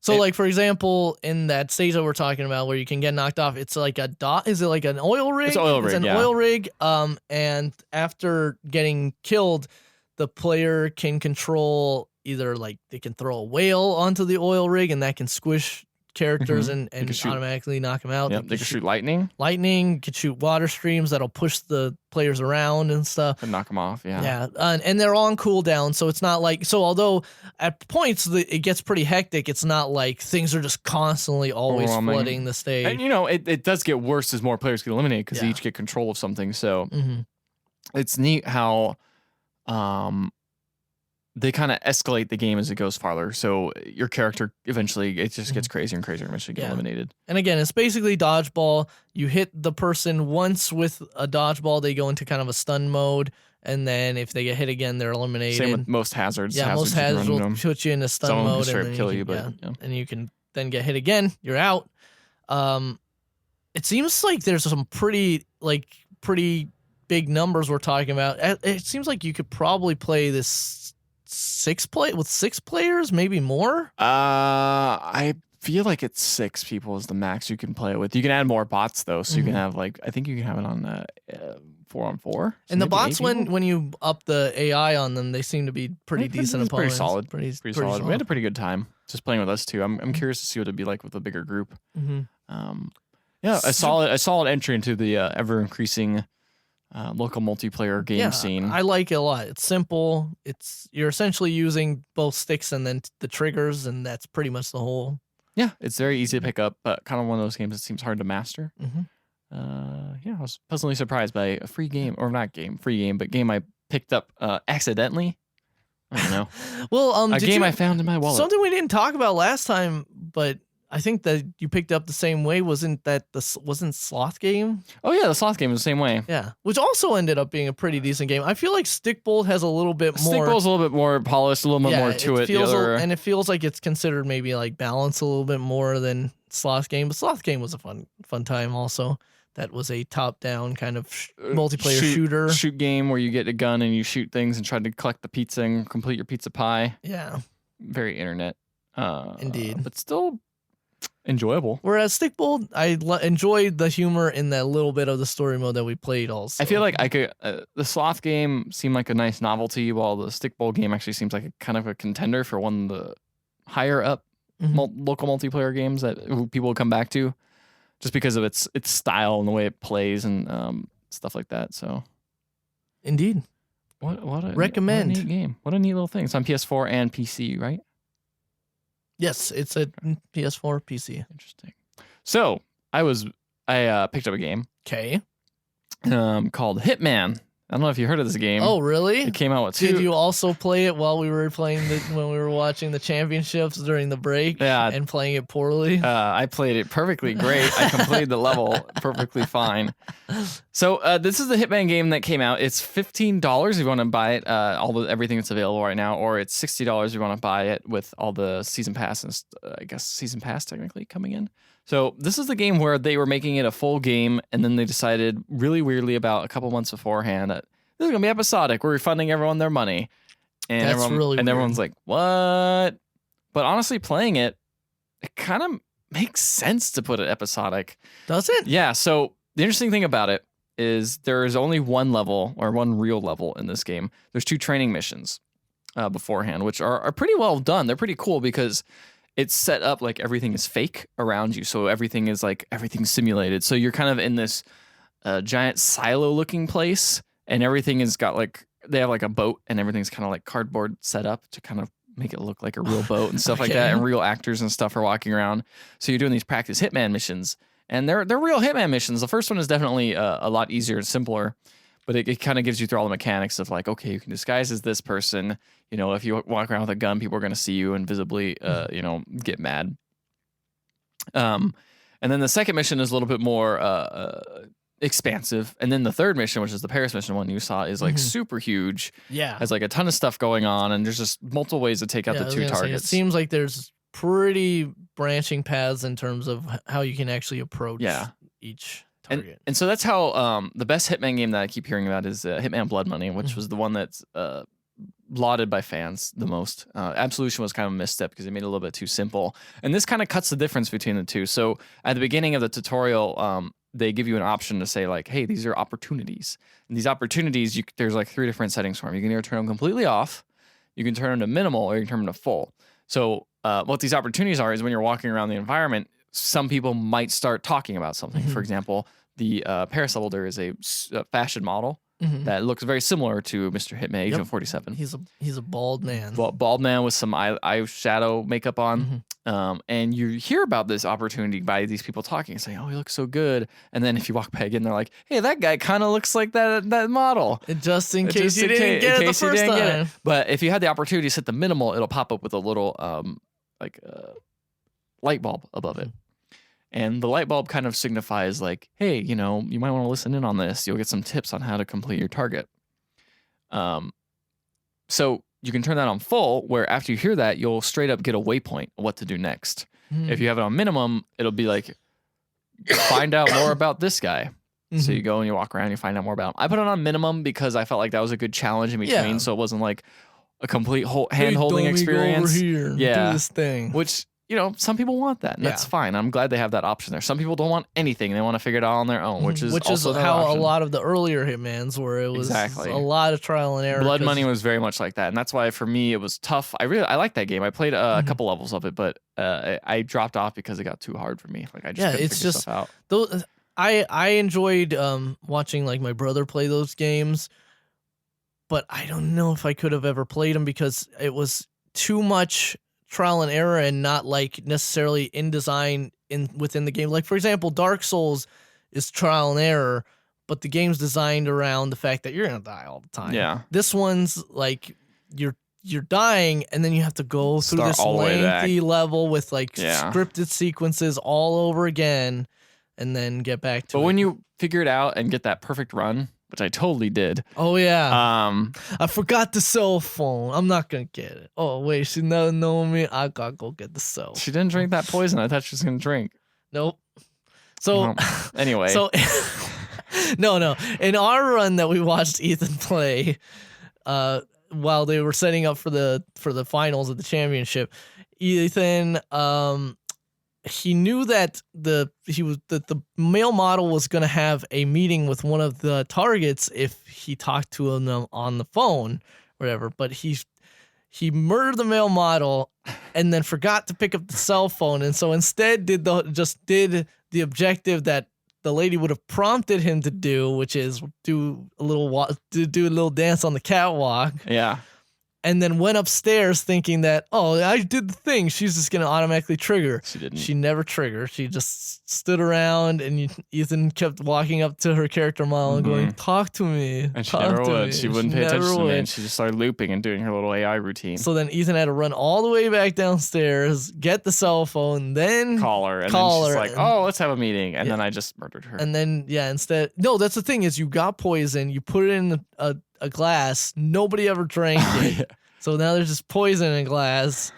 So like for example, in that stage that we're talking about where you can get knocked off, it's like is it like an oil rig? It's an oil rig. It's an oil rig. And after getting killed, the player can control either like they can throw a whale onto the oil rig and that can squish characters and automatically knock them out. Yep, they can shoot lightning. Lightning can shoot water streams that'll push the players around and stuff. And knock them off, Yeah, and they're on cooldown, so it's not like... So although at points it gets pretty hectic, it's not like things are just constantly always flooding the stage. And it does get worse as more players get eliminated because they each get control of something. So it's neat how... they kind of escalate the game as it goes farther. So your character eventually it just gets crazier and crazier and eventually get eliminated. And again, it's basically dodgeball. You hit the person once with a dodgeball, they go into kind of a stun mode, and then if they get hit again, they're eliminated. Same with most hazards. Yeah, most hazards will put you in a stun mode, and then kill you, and you can then get hit again. You're out. It seems like there's some pretty big numbers we're talking about. It seems like you could probably play this with 6 players, maybe more. I feel like it's 6 people is the max you can play it with. You can add more bots though, so you can have I think you can have it on 4-on-4. So and the bots, when you up the AI on them, they seem to be pretty decent opponents. Pretty solid. We had a pretty good time just playing with us too. I'm curious to see what it'd be like with a bigger group. A solid entry into the ever increasing local multiplayer game scene. I like it a lot. It's simple. You're essentially using both sticks and then the triggers, and that's pretty much the whole. Yeah, it's very easy to pick up, but kind of one of those games that seems hard to master. Mm-hmm. I was pleasantly surprised by a free game, or not game, free game, but game I picked up accidentally. I don't know. Well, a game I found in my wallet. Something we didn't talk about last time, but I think that you picked up the same way. Wasn't Sloth Game? Oh yeah, the Sloth Game was the same way. Yeah, which also ended up being a pretty decent game. I feel like Stikbol has a little bit more. Stikbol's a little bit more polished, a little bit more to it. And it feels like it's considered maybe like balanced a little bit more than Sloth Game. But Sloth Game was a fun time also. That was a top-down kind of multiplayer shooter. Shoot game where you get a gun and you shoot things and try to collect the pizza and complete your pizza pie. Yeah. Very internet. Indeed. But still enjoyable. Whereas Stikbol, I enjoyed the humor in that little bit of the story mode that we played also. I feel like I could. The Sloth game seemed like a nice novelty, while the Stikbol game actually seems like a kind of a contender for one of the higher up local multiplayer games that people will come back to. Just because of its style and the way it plays and stuff like that. So, indeed, what a recommend what a neat game. What a neat little thing. It's on PS4 and PC, right? Yes, it's a PS4 PC. Interesting. So I picked up a game. Okay. Called Hitman. I don't know if you heard of this game. Oh, really? It came out with Did you also play it while we were playing when we were watching the championships during the break? Yeah. And playing it poorly? I played it perfectly great. I completed the level perfectly fine. So this is the Hitman game that came out. It's $15 if you want to buy it, everything that's available right now, or it's $60 if you want to buy it with all the season pass and I guess season pass technically coming in. So this is the game where they were making it a full game, and then they decided really weirdly about a couple months beforehand that this is going to be episodic. We're refunding everyone their money. And That's really weird. Everyone's like, what? But honestly, playing it kind of makes sense to put it episodic. Does it? Yeah. So the interesting thing about it is there is only one level, or one real level in this game. There's 2 training missions beforehand, which are pretty well done. They're pretty cool because it's set up like everything is fake around you. So everything's simulated. So you're kind of in this giant silo looking place, and everything has got they have like a boat, and everything's kind of like cardboard set up to kind of make it look like a real boat and stuff like that. And real actors and stuff are walking around. So you're doing these practice Hitman missions, and they're real Hitman missions. The first one is definitely a lot easier and simpler, but it kind of gives you through all the mechanics of like, okay, you can disguise as this person. You know, if you walk around with a gun, people are going to see you and visibly, get mad. And then the second mission is a little bit more expansive. And then the third mission, which is the Paris mission one you saw, is like super huge. Yeah. Has like a ton of stuff going on, and there's just multiple ways to take out the 2 targets. It seems like there's pretty branching paths in terms of how you can actually approach each target. And so that's how the best Hitman game that I keep hearing about is Hitman Blood Money, which was the one that's lauded by fans the most. Absolution was kind of a misstep because it made it a little bit too simple. And this kind of cuts the difference between the two. So at the beginning of the tutorial, they give you an option to say like, hey, these are opportunities. And these opportunities, there's like 3 different settings for them. You can either turn them completely off, you can turn them to minimal, or you can turn them to full. So what these opportunities are is when you're walking around the environment, some people might start talking about something. For example, the Paris level, there is a fashion model that looks very similar to Mr. Hitman, Agent 47. He's a bald man. Bald man with some eyeshadow makeup on. And you hear about this opportunity by these people talking and saying, oh, he looks so good. And then if you walk back in, they're like, hey, that guy kind of looks like that model. Just in case you didn't get it the first time. But if you had the opportunity to set the minimal, it'll pop up with a little light bulb above it. And the light bulb kind of signifies like, hey, you might want to listen in on this. You'll get some tips on how to complete your target. So you can turn that on full, where after you hear that, you'll straight up get a waypoint of what to do next. If you have it on minimum, it'll be like, find out more about this guy. So you go and you walk around and you find out more about him. I put it on minimum because I felt like that was a good challenge in between. So it wasn't like a complete hand-holding experience. Go over here, do this thing. Which, some people want that, and that's fine. I'm glad they have that option there. Some people don't want anything. They want to figure it out on their own, which is how a lot of the earlier Hitmans were. It was a lot of trial and error. Blood Money was very much like that, and that's why for me it was tough. I liked that game. I played a couple levels of it, but I dropped off because it got too hard for me. Like I just couldn't figure stuff out. I enjoyed watching like my brother play those games, but I don't know if I could have ever played them because it was too much trial and error and not like necessarily in design within the game. Like for example, Dark Souls is trial and error, but the game's designed around the fact that you're gonna die all the time. Yeah. This one's like you're dying and then you have to go through Start this all the way back. lengthy level with like scripted sequences all over again and then get back to it. But when you figure it out and get that perfect run, which I totally did. Oh yeah. I forgot the cell phone. I'm not gonna get it. Oh wait, she doesn't know me. I gotta go get the cell. She didn't drink that poison. I thought she was gonna drink. Nope. So well, anyway. So no. In our run that we watched Ethan play, while they were setting up for the finals of the championship, Ethan he knew that the male model was going to have a meeting with one of the targets if he talked to them on the phone, whatever. But he murdered the male model and then forgot to pick up the cell phone, and so instead did the objective that the lady would have prompted him to do, which is do a little dance on the catwalk. Yeah. And then went upstairs thinking that, oh, I did the thing. She's just going to automatically trigger. She didn't. She never triggered. She just stood around, and Ethan kept walking up to her character model and going, talk to me. And she never would. She wouldn't pay attention to me. And she just started looping and doing her little AI routine. So then Ethan had to run all the way back downstairs, get the cell phone, then call her. And then she's like, oh, let's have a meeting. And then I just murdered her. And then, instead. No, that's the thing is you got poison. You put it in a glass. Nobody ever drank it. Yeah. So now there's just poison in glass.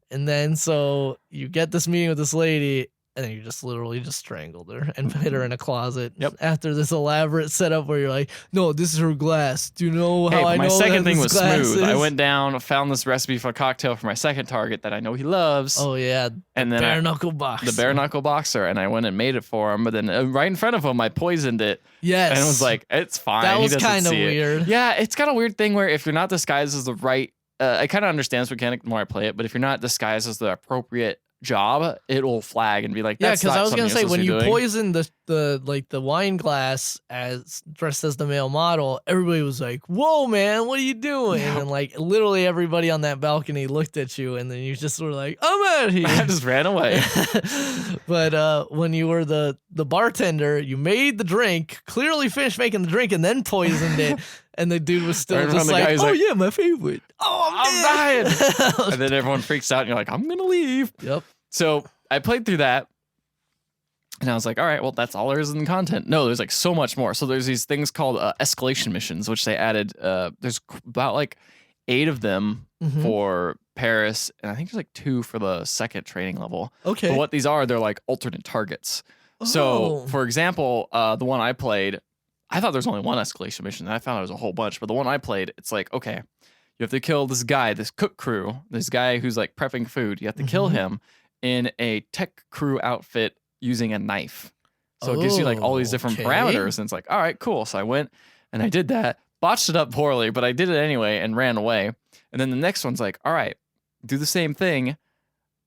And then so you get this meeting with this lady, and then you just literally just strangled her and hid her in a closet. Yep. After this elaborate setup where you're like, no, this is her glass. Do you know how I know? My second thing was smooth. Is? I went down, found this recipe for a cocktail for my second target that I know he loves. Oh yeah, and then bare knuckle boxer. The bare knuckle boxer, and I went and made it for him. But then right in front of him, I poisoned it. Yes, and it was like, it's fine. That was kind of weird. Yeah, it's got a weird thing where if you're not disguised as the right, I kind of understand this mechanic the more I play it. But if you're not disguised as the appropriate job, it will flag and be like, that's because I was gonna say when you doing. poison the wine glass as dressed as the male model, everybody was like, whoa man, what are you doing? Yeah. And like literally everybody on that balcony looked at you, and then you just were like, I'm out of here. I just ran away. But when you were the bartender, you made the drink, clearly finished making the drink, and then poisoned it. And the dude was still just like, oh yeah, my favorite. Oh, I'm dying. And then everyone freaks out and you're like, I'm going to leave. Yep. So I played through that and I was like, all right, well, that's all there is in the content. No, there's like so much more. So there's these things called escalation missions, which they added. There's about like 8 of them for Paris. And I think there's like 2 for the second training level. Okay. But what these are, they're like alternate targets. Oh. So for example, the one I played, I thought there was only one escalation mission. And I found there was a whole bunch. But the one I played, it's like, okay, you have to kill this guy, this cook crew, this guy who's like prepping food. You have to kill him in a tech crew outfit using a knife. So it gives you like all these different parameters. And it's like, all right, cool. So I went and I did that, botched it up poorly, but I did it anyway and ran away. And then the next one's like, all right, do the same thing,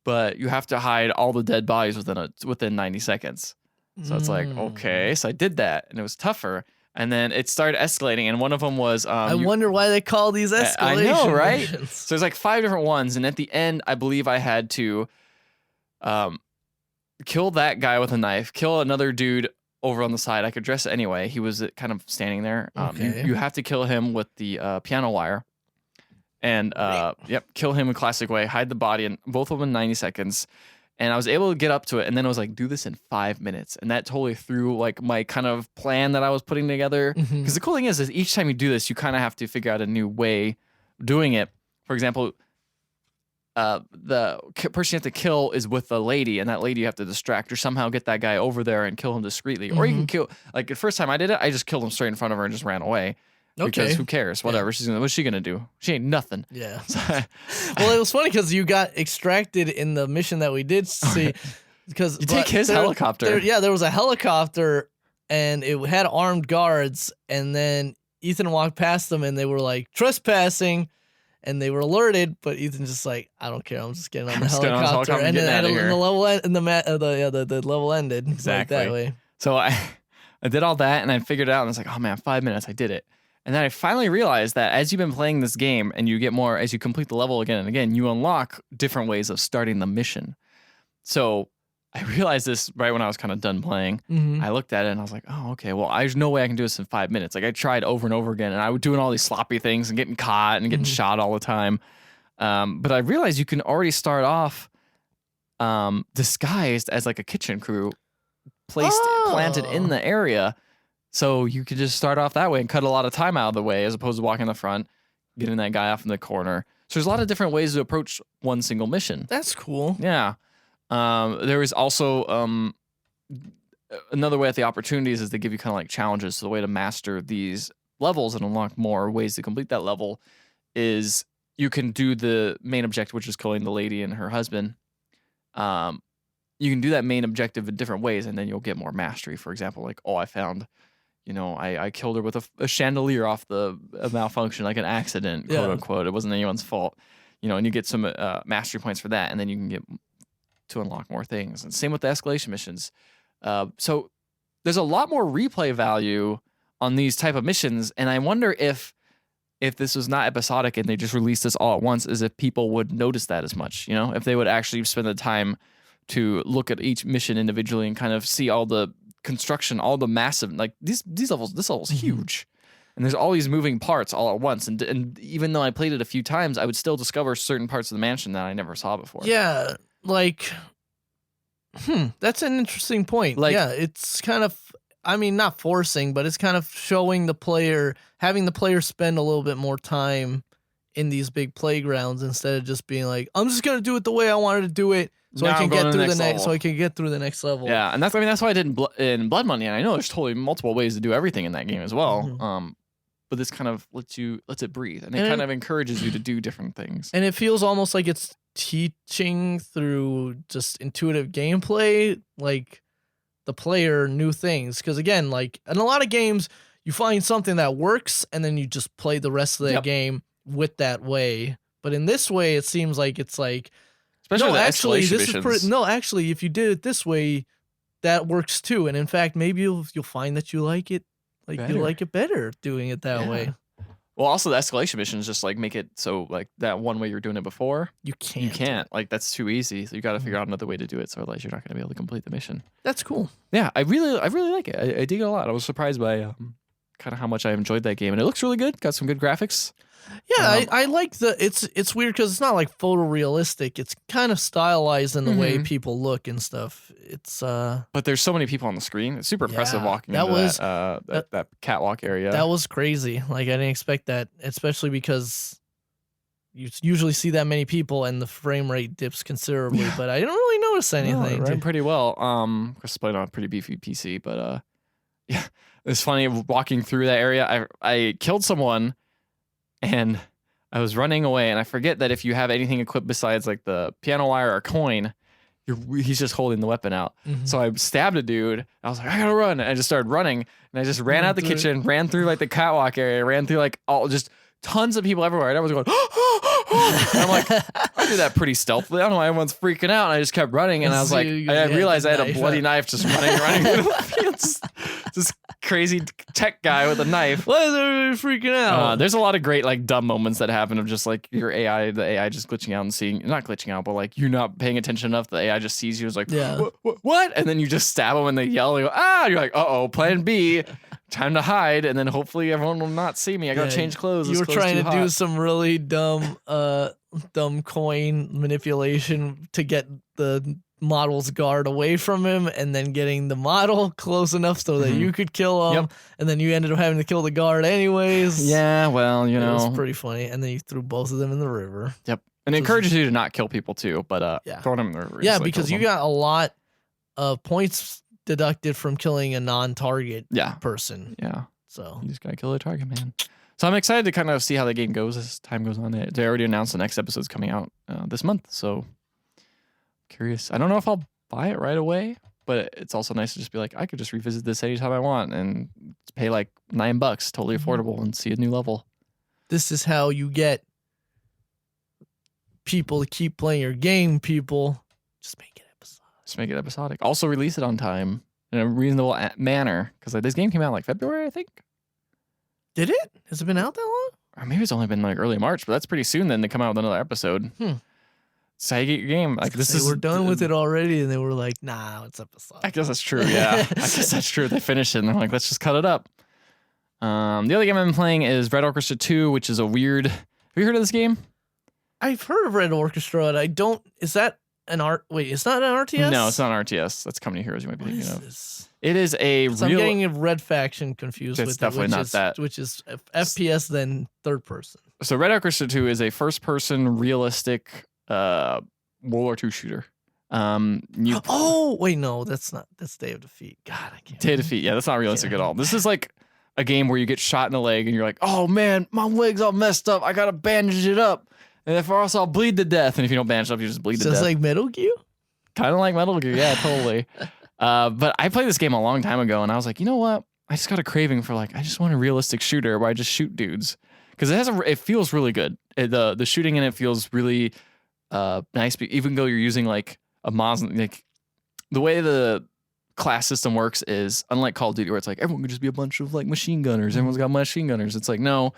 but you have to hide all the dead bodies within 90 seconds. So it's like, okay. So I did that and it was tougher. And then it started escalating. And one of them was... I wonder why they call these escalation I know, right? missions. So there's like 5 different ones. And at the end, I believe I had to kill that guy with a knife, kill another dude over on the side. I could dress it anyway. He was kind of standing there. You have to kill him with the piano wire. And kill him in classic way, hide the body, and both of them in 90 seconds. And I was able to get up to it, and then I was like, do this in 5 minutes. And that totally threw like my kind of plan that I was putting together. Because the cool thing is each time you do this, you kind of have to figure out a new way of doing it. For example, the person you have to kill is with the lady, and that lady you have to distract or somehow get that guy over there and kill him discreetly. Or you can kill, like the first time I did it, I just killed him straight in front of her and just ran away. Because who cares? Whatever. Yeah. What's she gonna do? She ain't nothing. Yeah. Well, it was funny because you got extracted in the mission that we did see. Because you take his helicopter. There was a helicopter, and it had armed guards. And then Ethan walked past them, and they were like trespassing, and they were alerted. But Ethan's just like, I don't care. I'm just getting on the helicopter. And then the level the level ended. Exactly. Like that way. So I did all that and I figured it out and it's like, oh man, 5 minutes, I did it. And then I finally realized that as you've been playing this game and you get more, as you complete the level again and again, you unlock different ways of starting the mission. So I realized this right when I was kind of done playing. I looked at it and I was like, oh, okay, well, there's no way I can do this in 5 minutes. Like I tried over and over again and I was doing all these sloppy things and getting caught and getting shot all the time. But I realized you can already start off disguised as like a kitchen crew planted in the area. So you could just start off that way and cut a lot of time out of the way as opposed to walking in the front, getting that guy off in the corner. So there's a lot of different ways to approach one single mission. That's cool. Yeah. There is also another way at the opportunities is they give you kind of like challenges. So the way to master these levels and unlock more ways to complete that level is you can do the main objective, which is killing the lady and her husband. You can do that main objective in different ways, and then you'll get more mastery. For example, like, I found, I killed her with a chandelier off a malfunction, like an accident, quote unquote. It wasn't anyone's fault, and you get some mastery points for that, and then you can get to unlock more things. And same with the escalation missions. So there's a lot more replay value on these type of missions, and I wonder if this was not episodic and they just released this all at once, is if people would notice that as much, if they would actually spend the time to look at each mission individually and kind of see all the construction, all the massive, like these levels, this level's huge. And there's all these moving parts all at once. And even though I played it a few times, I would still discover certain parts of the mansion that I never saw before. Yeah, like, that's an interesting point. Like, yeah, it's kind of, not forcing, but it's kind of showing the player, having the player spend a little bit more time in these big playgrounds instead of just being like, I'm just gonna do it the way I wanted to do it, so I can get through the next. So I can get through the next level. Yeah, and that's why I did in Blood Money, and I know there's totally multiple ways to do everything in that game as well. But this kind of lets it breathe, and it kind of encourages you to do different things. And it feels almost like it's teaching through just intuitive gameplay, like the player new things. Because again, like in a lot of games, you find something that works, and then you just play the rest of the game with that way. But in this way, it seems like it's like, especially actually, actually, if you did it this way, that works too. And in fact, maybe you'll find that you like it. Like you like it better doing it that way. Well, also the escalation missions just like make it so like that one way you're doing it before, you can't. Like that's too easy. So you got to figure out another way to do it. So otherwise you're not going to be able to complete the mission. That's cool. Yeah, I really like it. I dig it a lot. I was surprised by kind of how much I enjoyed that game, and it looks really good. Got some good graphics. Yeah, I like it's weird because it's not like photorealistic. It's kind of stylized in the way people look and stuff. It's but there's so many people on the screen. It's super impressive walking into that catwalk area. That was crazy. Like I didn't expect that, especially because you usually see that many people and the frame rate dips considerably. But I didn't really notice anything. Ran pretty well. Because playing on a pretty beefy PC, but yeah, it's funny walking through that area. I killed someone. And I was running away, and I forget that if you have anything equipped besides like the piano wire or coin, he's just holding the weapon out. So I stabbed a dude. I was like, I gotta run. And I just started running, and I just ran out the kitchen, ran through like the catwalk area, ran through like just tons of people everywhere. And everyone's going, and I'm like, I did that pretty stealthily. I don't know why everyone's freaking out. And I just kept running, and I was like, I realized I had a bloody knife just running through the fields. This crazy tech guy with a knife. Why is everybody freaking out? There's a lot of great like dumb moments that happen of just like the AI just glitching out and seeing, not glitching out, but like you're not paying attention enough. The AI just sees you as like, what? And then you just stab them and they yell and you go, you're like, plan B, time to hide. And then hopefully everyone will not see me. I gotta change clothes. You were trying to do some really dumb coin manipulation to get the model's guard away from him, and then getting the model close enough so that you could kill him, and then you ended up having to kill the guard anyways. Yeah, well, it was pretty funny, and then you threw both of them in the river. Yep, and it encourages you to not kill people too, but throwing them in the river. Yeah, because you got a lot of points deducted from killing a non-target person. Yeah, so you just gotta kill the target, man. So I'm excited to kind of see how the game goes as time goes on. They already announced the next episode's coming out this month, so curious. I don't know if I'll buy it right away, but it's also nice to just be like, I could just revisit this anytime I want and pay like $9, totally affordable, and see a new level. This is how you get people to keep playing your game, people. Just make it episodic. Also release it on time. in a reasonable manner. Because like this game came out like February, I think. Did it? Has it been out that long? Or maybe it's only been like early March, but that's pretty soon then to come out with another episode. So how you get your game. Like we're done with it already, and they were like, nah, it's episode. I guess that's true, yeah. I guess that's true. They finished it and they're like, let's just cut it up. The other game I've been playing is Red Orchestra 2, which is a weird... Have you heard of this game? I've heard of Red Orchestra, and I don't... Is that an art... Wait, it's not an RTS? No, it's not an RTS. That's Company Heroes you might be thinking of. This? It is a real... I'm getting a Red Faction confused with definitely it, not that. Which is FPS then third person. So Red Orchestra 2 is a first-person realistic World War II shooter. Oh, wait, no, that's not... That's Day of Defeat. God, I can't... Day of Defeat, yeah, that's not realistic at all. This is like a game where you get shot in the leg and you're like, oh, man, my leg's all messed up. I got to bandage it up. And if or else I'll bleed to death. And if you don't bandage it up, you just bleed to death. Sounds like Metal Gear? Kind of like Metal Gear, yeah, totally. But I played this game a long time ago, and I was like, you know what? I just got a craving for like, I just want a realistic shooter where I just shoot dudes because it feels really good. The shooting in it feels really nice, even though you're using like a like the way the class system works is unlike Call of Duty where it's like everyone could just be a bunch of like machine gunners. Everyone's got machine gunners. It's like no,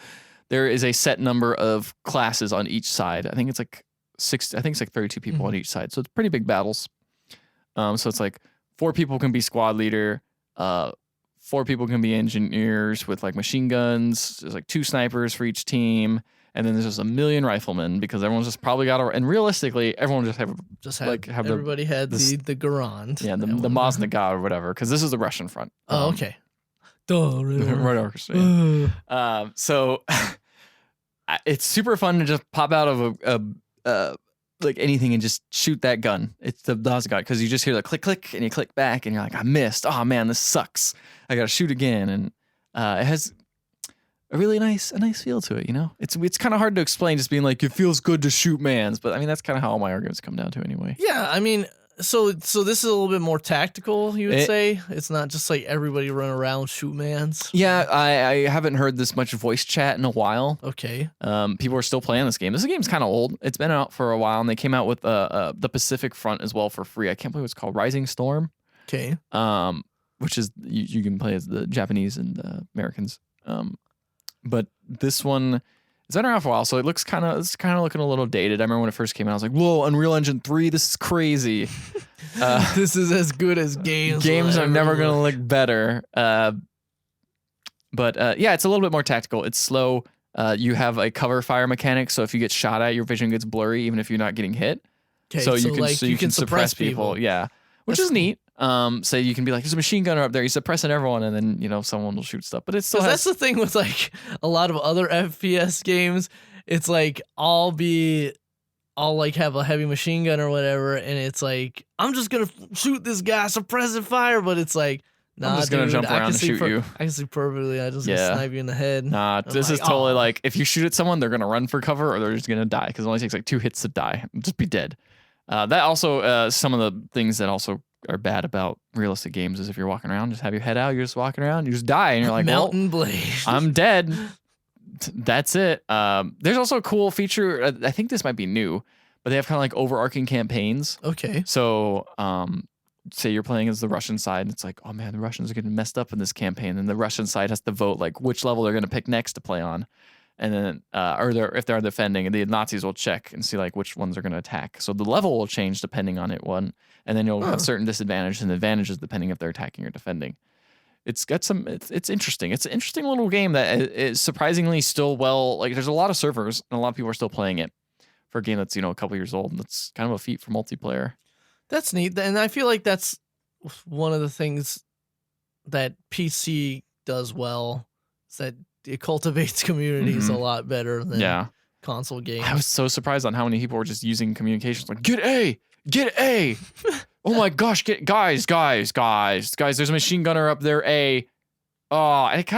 there is a set number of classes on each side. I think it's like 32 people on each side, so it's pretty big battles. So it's like 4 people can be squad leader, 4 people can be engineers with like machine guns. There's like 2 snipers for each team, and then there's just a million riflemen because everyone's just probably got and realistically, everyone just have everybody had the Garand. Yeah, the Maznaga or whatever, because this is the Russian front. Oh, okay. Red Orchestra. Yeah. So it's super fun to just pop out of a like anything and just shoot that gun. It's the Maznaga because you just hear the click click and you click back and you're like, I missed. Oh man, this sucks. I gotta shoot again, and it has a really nice feel to it. You know, it's kind of hard to explain. Just being like, it feels good to shoot mans, but I mean that's kind of how all my arguments come down to anyway. Yeah, I mean. So this is a little bit more tactical, you would say? It's not just like everybody run around shoot mans? Yeah, I haven't heard this much voice chat in a while. Okay. People are still playing this game. This game's kind of old. It's been out for a while, and they came out with the Pacific Front as well for free. I can't believe it's called Rising Storm. Okay. Which is, you can play as the Japanese and the Americans. But this one... It's been around for a while, so it's kind of looking a little dated. I remember when it first came out, I was like, whoa, Unreal Engine 3, this is crazy. This is as good as games. Games are never going to look better. But yeah, it's a little bit more tactical. It's slow. You have a cover fire mechanic, so if you get shot at, your vision gets blurry, even if you're not getting hit. Okay, so you can suppress people. Yeah, which is neat. So you can be like, there's a machine gunner up there. He's suppressing everyone, and then someone will shoot stuff. But it's still that's the thing with like a lot of other FPS games. It's like I'll like have a heavy machine gun or whatever, and it's like I'm just gonna shoot this guy, suppressive fire. But it's like, nah, I'm just gonna jump around and shoot you. I can see perfectly. I just gonna snipe you in the head. Nah, this is totally like if you shoot at someone, they're gonna run for cover or they're just gonna die because it only takes like 2 hits to die. Just be dead. That also some of the things that also are bad about realistic games is if you're walking around, just have your head out, you're just walking around, you just die, and you're like, Mountain Blade. I'm dead. That's it. There's also a cool feature. I think this might be new, but they have kind of like overarching campaigns. Okay. So, say you're playing as the Russian side, and it's like, oh man, the Russians are getting messed up in this campaign, and the Russian side has to vote like which level they're going to pick next to play on. And then, if they're defending, and the Nazis will check and see like which ones are going to attack. So the level will change depending on it one, and then you'll have certain disadvantages and advantages depending if they're attacking or defending. It's got some. It's interesting. It's an interesting little game that is surprisingly still well. Like there's a lot of servers and a lot of people are still playing it for a game that's a couple years old. That's kind of a feat for multiplayer. That's neat, and I feel like that's one of the things that PC does well. Is that it cultivates communities a lot better than console games. I was so surprised on how many people were just using communications like, get A. Oh my gosh, guys, there's a machine gunner up there, A. Oh, it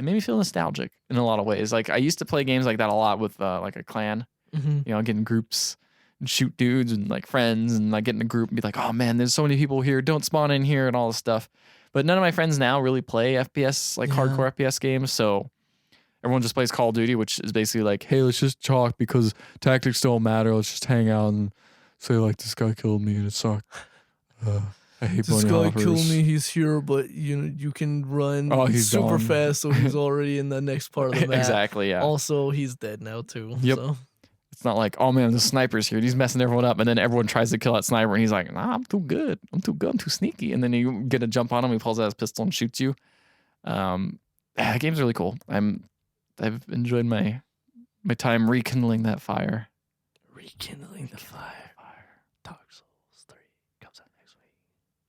made me feel nostalgic in a lot of ways. Like I used to play games like that a lot with like a clan, get in groups and shoot dudes and like friends and like get in a group and be like, oh man, there's so many people here, don't spawn in here and all this stuff. But none of my friends now really play FPS, like hardcore FPS games. So everyone just plays Call of Duty, which is basically like, hey, let's just talk because tactics don't matter. Let's just hang out and say like this guy killed me and it sucked. I hate this bunny guy hoppers. killed me. He's here, but you can run he's super gone. fast, so he's already in the next part of the map. Exactly, yeah. Also, he's dead now too. Yep. So. It's not like, oh man, the sniper's here. He's messing everyone up. And then everyone tries to kill that sniper. And he's like, nah, I'm too good. I'm too sneaky. And then you get a jump on him. He pulls out his pistol and shoots you. That game's really cool. I've enjoyed my time rekindling that fire. Rekindling the fire. Dark Souls 3 comes out next week.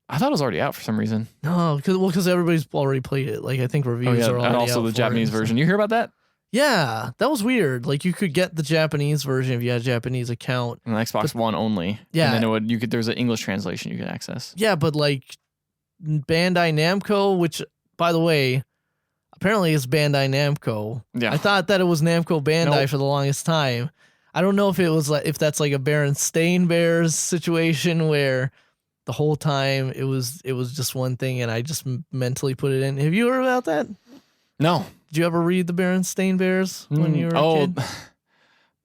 I thought it was already out for some reason. No, because everybody's already played it. Like I think reviews are already and also out the for Japanese it, so. version. You hear about that? Yeah, that was weird. Like you could get the Japanese version if you had a Japanese account. On Xbox One only. Yeah. And then there's an English translation you could access. Yeah, but like Bandai Namco, which by the way, apparently it's Bandai Namco. Yeah. I thought that it was Namco Bandai Nope. for the longest time. I don't know if it was if that's like a Berenstain Bears situation where the whole time it was just one thing and I just mentally put it in. Have you heard about that? No. Did you ever read the Berenstain Bears when you were a kid?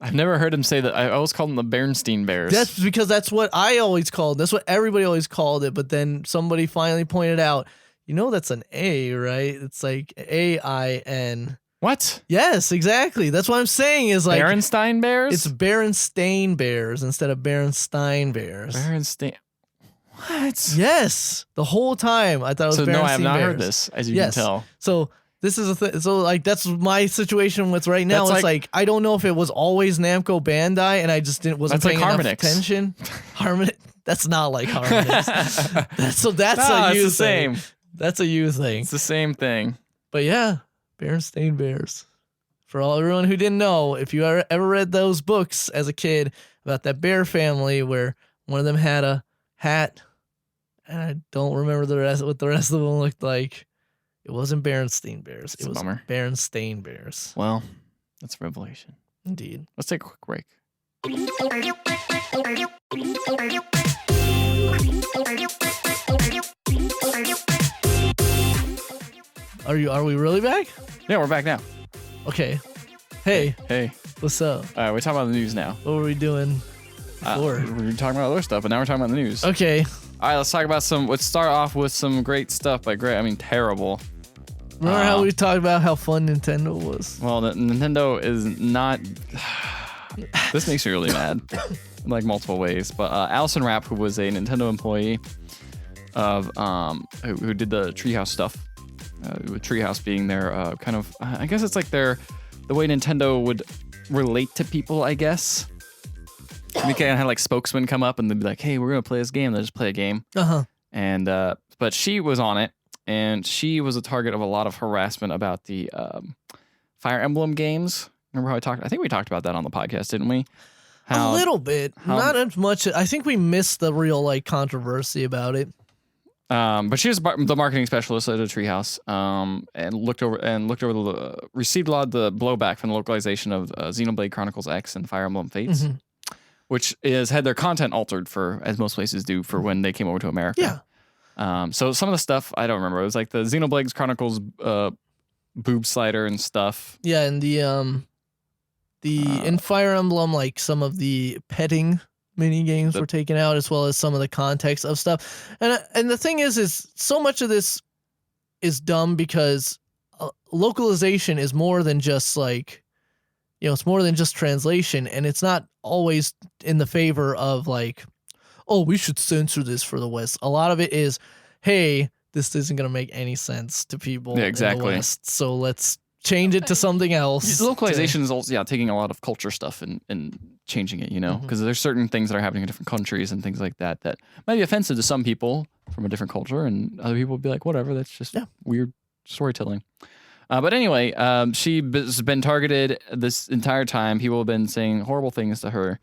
I've never heard him say that. I always called them the Bernstein Bears. That's because that's what I always called. That's what everybody always called it. But then somebody finally pointed out, that's an A, right? It's like AIN. What? Yes, exactly. That's what I'm saying is like Berenstein Bears? it's Berenstain Bears instead of Berenstein Bears. Berenstain. What? Yes, the whole time I thought it was So Berenstain no, I have not Bears. heard this, as you Yes. can tell. So this is a thing. So like that's my situation with right now. That's It's like I don't know if it was always Namco Bandai and I just wasn't That's paying like enough Harmonix. attention. Harmonix. That's not like Harmonix. that's No, a you it's the thing. same. That's a you thing. It's the same thing. But yeah, Berenstain Bears. For everyone who didn't know, if you ever read those books as a kid about that bear family where one of them had a hat, and I don't remember what the rest of them looked like. It wasn't Berenstain Bears. It's It a was bummer. Berenstain Bears. Well, that's a revelation. Indeed. Let's take a quick break. Are we really back? Yeah, we're back now. Okay. Hey, Hey. what's up? All right, we're talking about the news now. What were we doing before? We were talking about other stuff, but now we're talking about the news. Okay. All right, let's talk about let's start off with some great stuff. By great, I mean terrible. Remember how we talked about how fun Nintendo was? Well, Nintendo is not. This makes me really mad, in like multiple ways. But Allison Rapp, who was a Nintendo employee of who did the Treehouse stuff, with Treehouse being their kind of, I guess it's like the way Nintendo would relate to people, I guess. We kind of had like spokesmen come up and they'd be like, "Hey, we're gonna play this game." They'll just play a game. And but she was on it, and she was a target of a lot of harassment about the Fire Emblem games. Remember how I think we talked about that on the podcast, didn't we? A little bit, not as much. I think we missed the real like controversy about it. But she was the marketing specialist at a Treehouse, and received a lot of the blowback from the localization of Xenoblade Chronicles X and Fire Emblem Fates, which had their content altered as most places do for when they came over to America. Yeah. So some of the stuff I don't remember. It was like the Xenoblade Chronicles boob slider and stuff. Yeah, and in Fire Emblem, like some of the petting mini games were taken out, as well as some of the context of stuff. And the thing is so much of this is dumb because localization is more than just like, it's more than just translation, and it's not always in the favor of like, oh, we should censor this for the West. A lot of it is, hey, this isn't going to make any sense to people in the West, so let's change it to something else. Localization is also taking a lot of culture stuff and changing it, because there's certain things that are happening in different countries and things like that might be offensive to some people from a different culture, and other people would be like, whatever, that's just weird storytelling. But anyway, she's been targeted this entire time. People have been saying horrible things to her.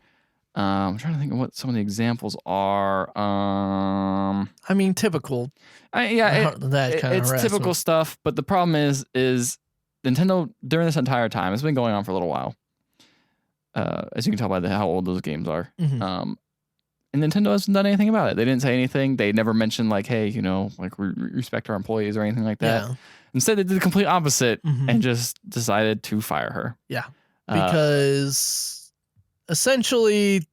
I'm trying to think of what some of the examples are. I mean, typical. It's typical stuff. But the problem is Nintendo during this entire time, it's been going on for a little while. As you can tell by how old those games are. And Nintendo hasn't done anything about it. They didn't say anything. They never mentioned like, hey, like we respect our employees or anything like that. Yeah. Instead, they did the complete opposite and just decided to fire her. Yeah, because essentially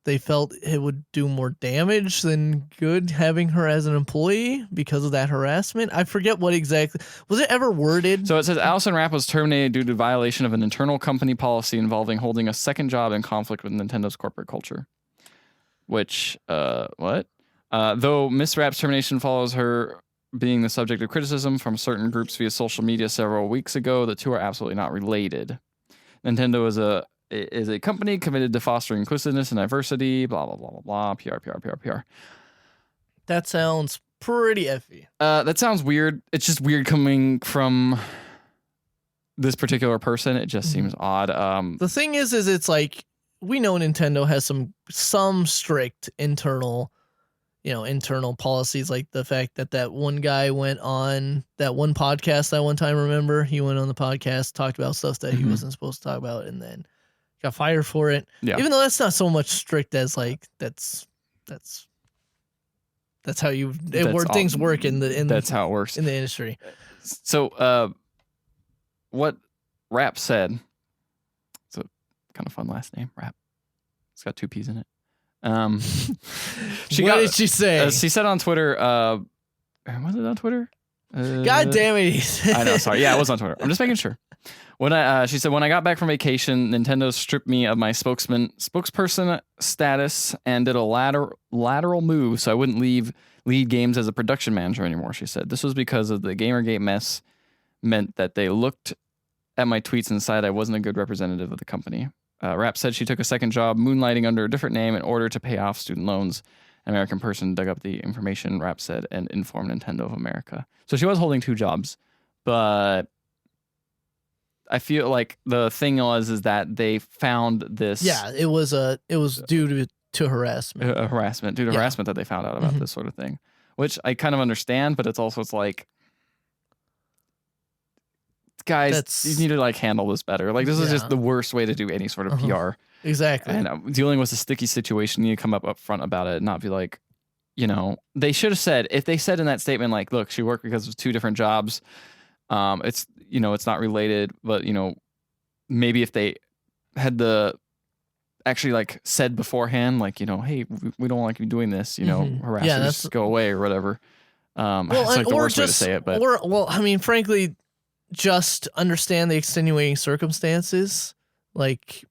they felt it would do more damage than good having her as an employee because of that harassment. I forget what exactly was it ever worded. So it says Allison Rapp was terminated due to violation of an internal company policy involving holding a second job in conflict with Nintendo's corporate culture. Which, what? Though Miss Rapp's termination follows her being the subject of criticism from certain groups via social media several weeks ago, the two are absolutely not related. Nintendo is a company committed to fostering inclusiveness and diversity, blah, blah, blah, blah, blah, PR. That sounds pretty effy. That sounds weird. It's just weird coming from this particular person. It just seems odd. The thing is it's like, we know Nintendo has some strict internal policies, like the fact that one guy went on that one podcast that one time, remember? He went on the podcast, talked about stuff that he wasn't supposed to talk about, and then got fired for it. Yeah. Even though that's not so much strict as like that's how things work that's how it works in the industry. So what Rapp said, it's a kind of fun last name, Rapp. It's got 2 P's in it. What did she say? She said on Twitter, was it on Twitter? God damn it. I know, sorry. Yeah, it was on Twitter. I'm just making sure. She said, when I got back from vacation, Nintendo stripped me of my spokesperson status and did a lateral move so I wouldn't lead games as a production manager anymore, she said. This was because of the Gamergate mess meant that they looked at my tweets and decided I wasn't a good representative of the company. Rapp said she took a second job moonlighting under a different name in order to pay off student loans. An American person dug up the information, Rapp said, and informed Nintendo of America. So she was holding 2 jobs, but I feel like the thing is that they found this. Yeah, it was due to harassment. Harassment, due to harassment that they found out about this sort of thing, which I kind of understand, but it's like, guys, you need to like handle this better. Like this is just the worst way to do any sort of PR. Exactly. And dealing with a sticky situation, you need to come up front about it and not be like, they should have said, if they said in that statement, like, look, she worked because of 2 different jobs. It's, it's not related, but maybe if they had actually like said beforehand, like, hey, we don't like you doing this, harassers just go away or whatever. It's like the worst way to say it, but I mean, frankly, just understand the extenuating circumstances, like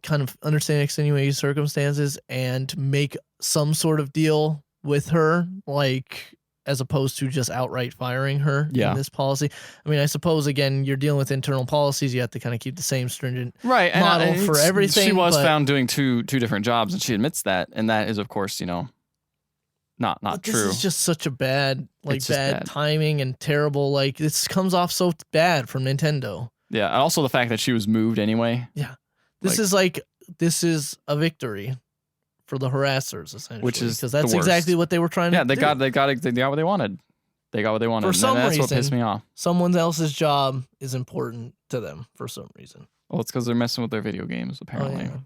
kind of understand extenuating circumstances and make some sort of deal with her, like as opposed to just outright firing her in this policy. I mean, I suppose, again, you're dealing with internal policies. You have to kind of keep the same stringent model for everything. She was found doing two different jobs, and she admits that. And that is, of course, not true. This is just such a bad timing and terrible. Like, this comes off so bad from Nintendo. Yeah, and also the fact that she was moved anyway. Yeah. This is a victory for the harassers, essentially. Which is because that's exactly what they were trying to do. Yeah, they got what they wanted. They got what they wanted. For some reason, that's what pissed me off. Someone else's job is important to them for some reason. Well, it's because they're messing with their video games, apparently. Oh, yeah.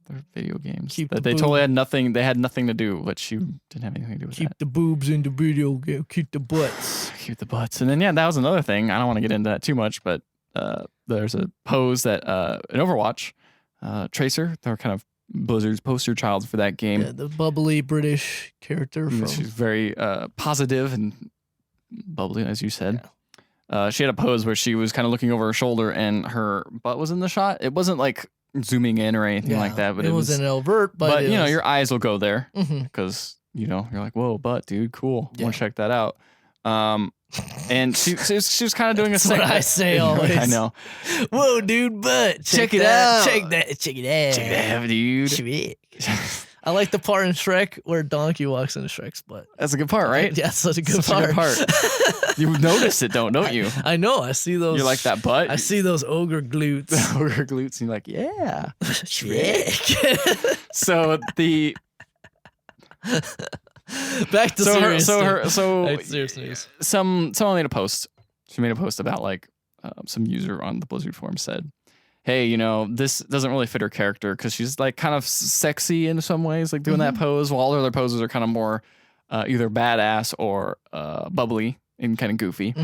Their video games. They totally had nothing. They had nothing to do, but she didn't have anything to do with Keep the boobs in the video game. Keep the butts. Keep the butts. And then, that was another thing. I don't want to get into that too much, but there's a pose that in Overwatch, Tracer, they're kind of Blizzard's poster child for that game. Yeah, the bubbly British character. She's very positive and bubbly, as you said. Yeah. She had a pose where she was kind of looking over her shoulder and her butt was in the shot. It wasn't like zooming in or anything like that, but it was an overt. But your eyes will go there because you're like, whoa, butt, dude, cool. I want to check that out. And she was kind of doing a thing. What I say always. I know. Whoa, dude, butt. Check it out. Check it out. Check it out, dude. I like the part in Shrek where Donkey walks into Shrek's butt. That's a good part, right? Yeah, that's a good part. You notice it, don't you? I know. I see those. You like that butt? I see those ogre glutes. Ogre glutes, and you're like, yeah. Shrek. So the... Back to serious. Serious news. Someone made a post. She made a post about like some user on the Blizzard forum said, hey, this doesn't really fit her character because she's like kind of sexy in some ways, like doing that pose, while all her other poses are kind of more either badass or bubbly and kind of goofy.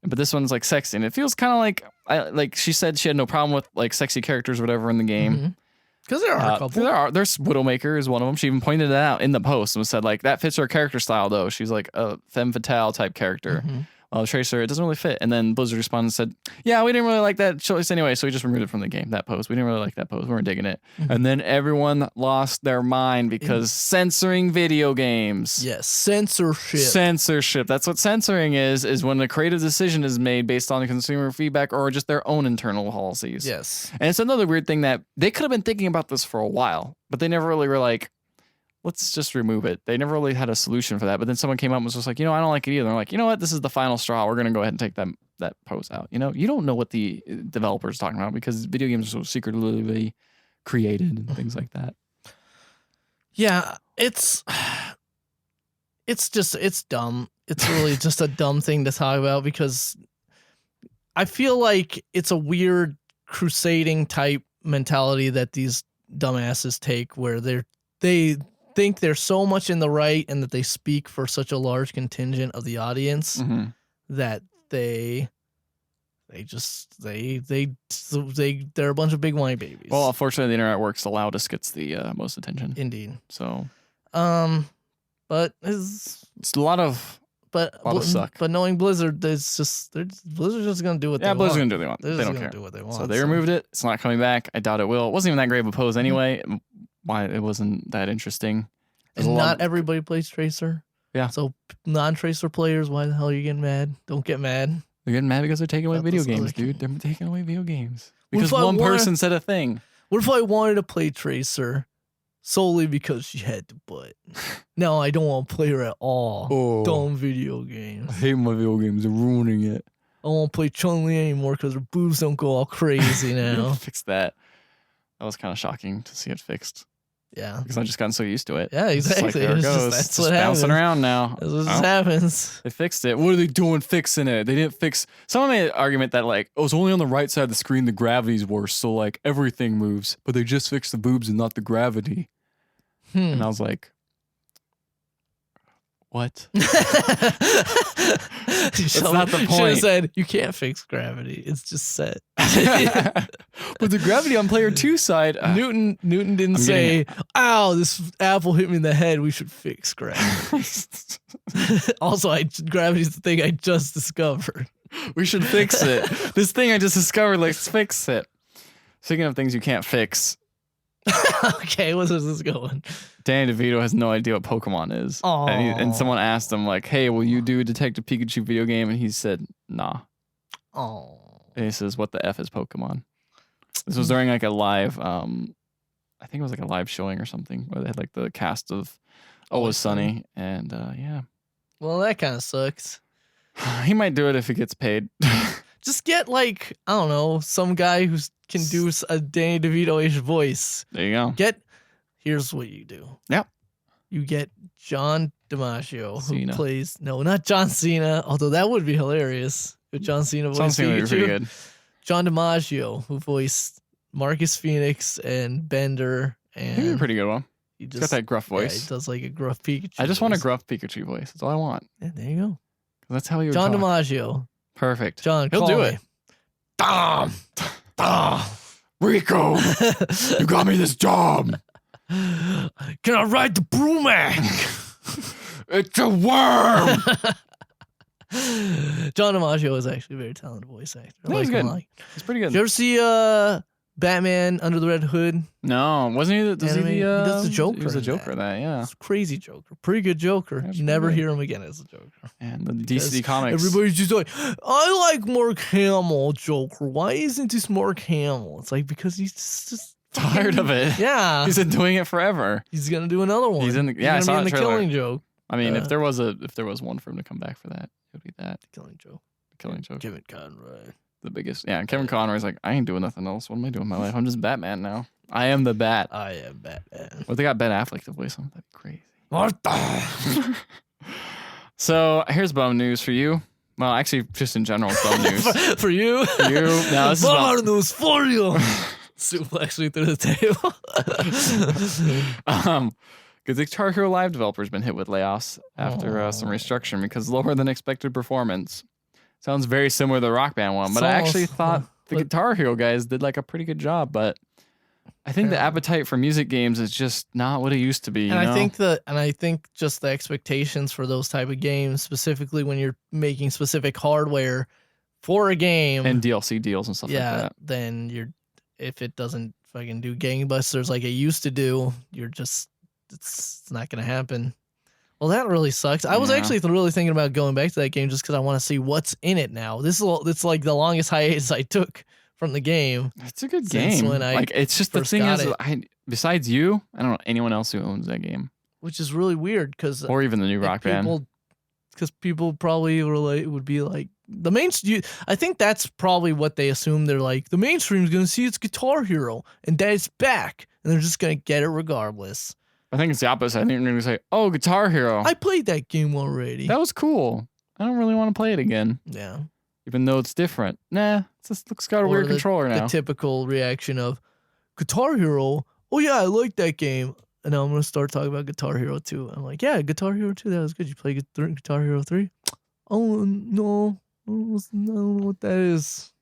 But this one's like sexy, and it feels kind of like she said she had no problem with like sexy characters or whatever in the game. Because there are a couple. There's Widowmaker is one of them. She even pointed it out in the post and said, like, that fits her character style, though. She's like a femme fatale type character. Tracer, it doesn't really fit. And then Blizzard responded and said, yeah, we didn't really like that choice anyway, so we just removed it from the game, that post. We didn't really like that post. We weren't digging it. And then everyone lost their mind because censoring video games. Yes, censorship. Censorship. That's what censoring is when a creative decision is made based on consumer feedback or just their own internal policies. Yes. And it's another weird thing that they could have been thinking about this for a while, but they never really were like, let's just remove it. They never really had a solution for that. But then someone came up and was just like, I don't like it either. They're like, you know what? This is the final straw. We're going to go ahead and take that post out. You don't know what the developer's talking about because video games are so secretly created and things like that. Yeah, it's dumb. It's really just a dumb thing to talk about because I feel like it's a weird crusading type mentality that these dumbasses take where they think they're so much in the right and that they speak for such a large contingent of the audience that they're a bunch of big whiny babies. Well, unfortunately, the internet works. The loudest gets the most attention. Indeed. So, but it's a lot of suck. But knowing Blizzard, Blizzard's just gonna do what they want. Blizzard's gonna do what they want. They don't care. Do what they want. So they removed it. It's not coming back. I doubt it will. It wasn't even that great of a pose anyway. Why it wasn't that interesting. And not everybody plays Tracer. Yeah. So non-Tracer players, why the hell are you getting mad? Don't get mad. They're getting mad because they're taking away video games, dude. They're taking away video games. Because one person said a thing. What if I wanted to play Tracer solely because she had to butt? No, I don't want to play her at all. Oh, dumb video games. I hate my video games. They're ruining it. I won't play Chun-Li anymore because her boobs don't go all crazy now. Fix that. That was kind of shocking to see it fixed. Yeah. Because I've just gotten so used to it. Yeah, exactly. It's like, there it goes. That's it's what just bouncing around now. That's what happens. They fixed it. What are they doing fixing it? They didn't fix... Someone made an argument that, like, it's only on the right side of the screen the gravity's worse, so, like, everything moves. But they just fixed the boobs and not the gravity. And I was like... What? That's not the point. Should have said, you can't fix gravity. It's just set. But the gravity on player 2 side... Newton didn't say, ow, this apple hit me in the head. We should fix gravity. Also, gravity's the thing I just discovered. We should fix it. This thing I just discovered, let's fix it. Speaking of things you can't fix... Okay, where's this going? Danny DeVito has no idea what Pokemon is. And someone asked him, like, hey, will you do a Detective Pikachu video game? And he said, nah. Oh. And he says, what the F is Pokemon? This was during, like, a live, I think it was, like, a live showing or something, where they had, like, the cast of Always Sunny. And, yeah. Well, that kind of sucks. He might do it if he gets paid. Just get, like, I don't know, some guy who can do a Danny DeVito-ish voice. There you go. Here's what you do. Yep. You get John DiMaggio, who plays... No, not John Cena, although that would be hilarious if John Cena voiced Pikachu. Would be pretty good. John DiMaggio, who voiced Marcus Phoenix and Bender. And he'd be a pretty good one. He's got that gruff voice. Yeah, he does like a gruff Pikachu I just want a gruff Pikachu voice. That's all I want. Yeah, there you go. That's how you would John talk. DiMaggio. Perfect. John, he'll do it. Dom. Rico, you got me this job. Can I ride the Brumac? It's a worm. John DiMaggio is actually a very talented voice actor. No, he's good. He's pretty good. Did you ever see Batman Under the Red Hood? No, wasn't he? He does the Joker. He was a Joker. Yeah. It's a crazy Joker. Pretty good Joker. You never hear him again as a Joker. And the DC Comics. Everybody's just like, I like Mark Hamill Joker. Why isn't this Mark Hamill? It's like because he's just tired of it. Yeah, he's been doing it forever. He's gonna do another one. He's in the I saw in the Killing Joke. I mean, if there was one for him to come back for that, it would be that. The Killing Joke. Killing Joke. Kevin Conroy. The biggest. Yeah, Kevin Conroy's like, I ain't doing nothing else. What am I doing in my life? I'm just Batman now. I am the Bat. I am Batman. Well, they got Ben Affleck to voice him. That'd be crazy. What? So here's bum news for you. Well, actually, just in general, bum news. for you? For you? No, this is bum news for you. Suplex me through the table. Because the Guitar Hero Live developer's been hit with layoffs after some restructuring because lower than expected performance. Sounds very similar to the Rock Band one, but I actually thought the Guitar Hero guys did like a pretty good job, but I think the appetite for music games is just not what it used to be. And I think just the expectations for those type of games, specifically when you're making specific hardware for a game and DLC deals and stuff like that. Then if it doesn't fucking do gangbusters like it used to do, it's not gonna happen. Well, that really sucks. I was actually really thinking about going back to that game just because I want to see what's in it now. It's like the longest hiatus I took from the game. It's a good game. It's just the thing is, besides you, I don't know anyone else who owns that game. Which is really weird because or even the new Rock Band. Because people probably would be like the I think that's probably what they assume. They're like the mainstream's gonna see it's Guitar Hero and that it's back, and they're just gonna get it regardless. I think it's the opposite. I think they're gonna say, "Oh, Guitar Hero. I played that game already. That was cool. I don't really want to play it again." Yeah. Even though it's different. Nah, it's got a weird controller now. The typical reaction of Guitar Hero. Oh yeah, I like that game. And now I'm gonna start talking about Guitar Hero 2. I'm like, yeah, Guitar Hero 2, that was good. You play Guitar Hero 3? Oh no, I don't know what that is.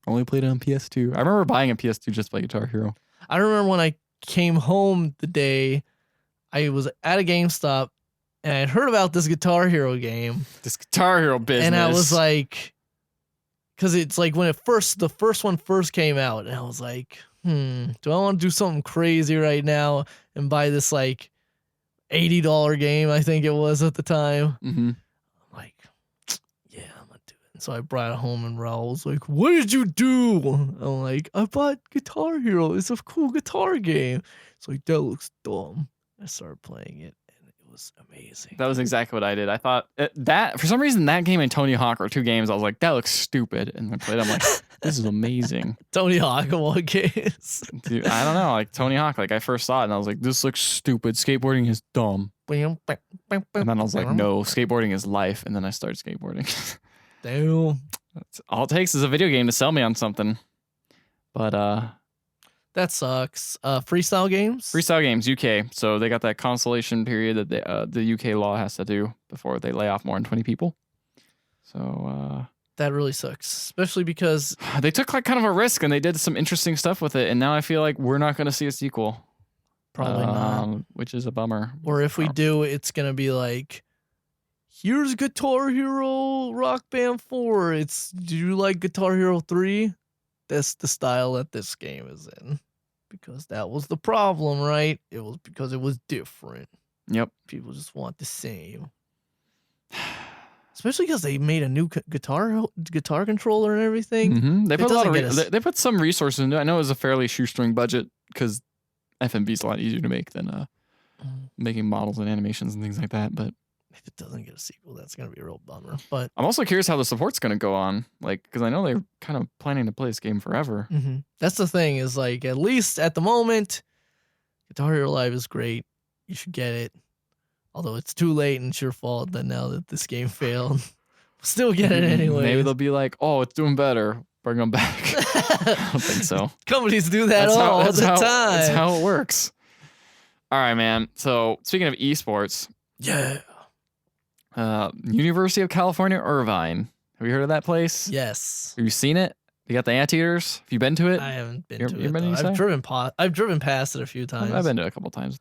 Only played it on PS2. I remember buying a PS2 just to play Guitar Hero. I remember when I came home the day I was at a GameStop and I had heard about this Guitar Hero game. This Guitar Hero business. And I was like, because it's like when the first one first came out, and I was like, do I want to do something crazy right now and buy this like $80 game, I think it was at the time? Mm-hmm. I'm like, yeah, I'm going to do it. And so I brought it home and Raul was like, what did you do? I'm like, I bought Guitar Hero. It's a cool guitar game. It's like, that looks dumb. I started playing it. Was amazing. That was exactly what I did. I thought that for some reason that game and Tony Hawk were two games I was like, that looks stupid, and I played. I'm like, this is amazing. Tony Hawk in what games? Dude, I don't know. Like Tony Hawk, like I first saw it and I was like, this looks stupid. Skateboarding is dumb. And then I was like, no, skateboarding is life. And then I started skateboarding. Damn. That's all it takes is a video game to sell me on something. But that sucks. Freestyle games? Freestyle games, UK. So they got that consolation period that the UK law has to do before they lay off more than 20 people. So that really sucks, especially because they took like kind of a risk and they did some interesting stuff with it. And now I feel like we're not going to see a sequel. Probably not. Which is a bummer. Or if we do, it's going to be like, here's Guitar Hero Rock Band 4. Do you like Guitar Hero 3? That's the style that this game is in. Because that was the problem, right? It was because it was different. Yep. People just want the same. Especially because they made a new guitar controller and everything. Mm-hmm. They put they put some resources into it. I know it was a fairly shoestring budget because FMV is a lot easier to make than making models and animations and things like that. But if it doesn't get a sequel, that's going to be a real bummer. But I'm also curious how the support's going to go on. Like, because I know they're kind of planning to play this game forever. Mm-hmm. That's the thing is like, at least at the moment, Guitar Hero Live is great. You should get it. Although it's too late and it's your fault that now that this game failed. Still get it anyway. Maybe they'll be like, oh, it's doing better. Bring them back. I don't think so. Companies do that all the time. That's how it works. All right, man. So speaking of eSports. Yeah. University of California, Irvine. Have you heard of that place? Yes. Have you seen it? You got the anteaters? Have you been to it? I haven't been to You've it. Been I've driven past it a few times. I've been to it a couple times.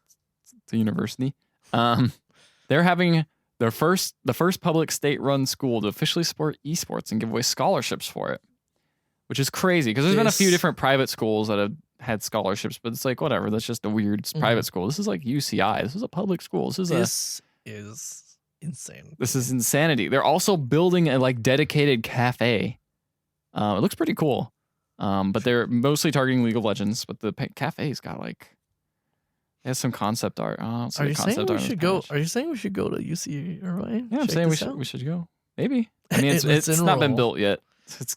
It's a university. They're having the first public state-run school to officially support esports and give away scholarships for it, which is crazy because there's been a few different private schools that have had scholarships, but it's like whatever. That's just a weird private school. This is like UCI. This is a public school. This is insane. This is insanity. They're also building a like dedicated cafe. It looks pretty cool. But they're mostly targeting League of Legends. But the cafe's got like it has some concept art. Are you saying we should go? Are you saying we should go to UC Irvine? Yeah, I'm saying we should go. Maybe. I mean, it's not been built yet.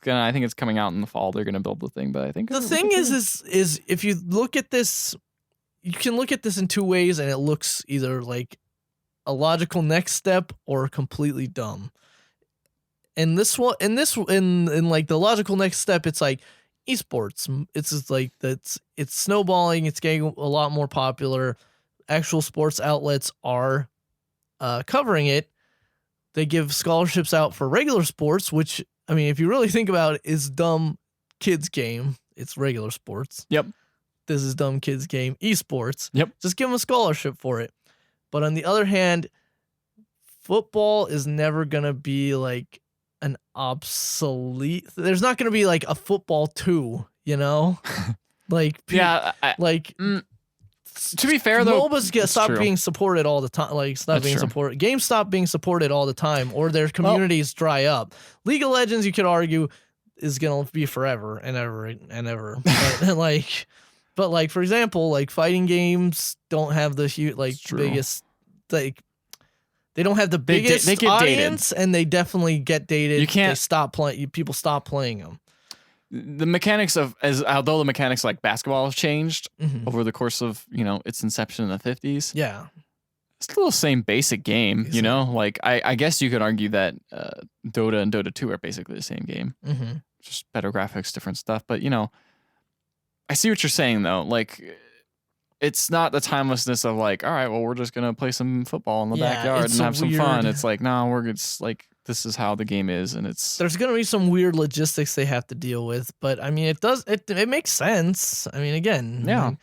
I think it's coming out in the fall. They're gonna build the thing, but I think the thing is if you look at this, you can look at this in two ways, and it looks either like a logical next step or completely dumb. And this one, in like the logical next step, it's like esports. It's just like it's snowballing. It's getting a lot more popular. Actual sports outlets are covering it. They give scholarships out for regular sports, which I mean, if you really think about it, is dumb kids game. it's regular sports. Yep. This is dumb kids game, eSports. Yep. Just give them a scholarship for it. But on the other hand, football is never going to be like an obsolete. There's not going to be like a football 2, you know? Like, yeah. To be fair, though, MOBAs stop being supported all the time. Like, stop being supported. Games stop being supported all the time, or their communities dry up. League of Legends, you could argue, is gonna be forever and ever and ever. but like for example, like fighting games don't have the huge, like biggest, like they don't have the biggest they get audience, dated. And they definitely get dated. You can't stop playing. People stop playing them. The mechanics although the mechanics like basketball have changed over the course of, its inception in the 50s. Yeah. It's still the same basic game, Like I guess you could argue that Dota and Dota 2 are basically the same game. Just better graphics, different stuff. But, I see what you're saying though. Like it's not the timelessness of like, all right, well, we're just gonna play some football in the backyard and have some fun. It's like, no, we're just like, this is how the game is, and there's gonna be some weird logistics they have to deal with. But I mean, it makes sense. I mean, again,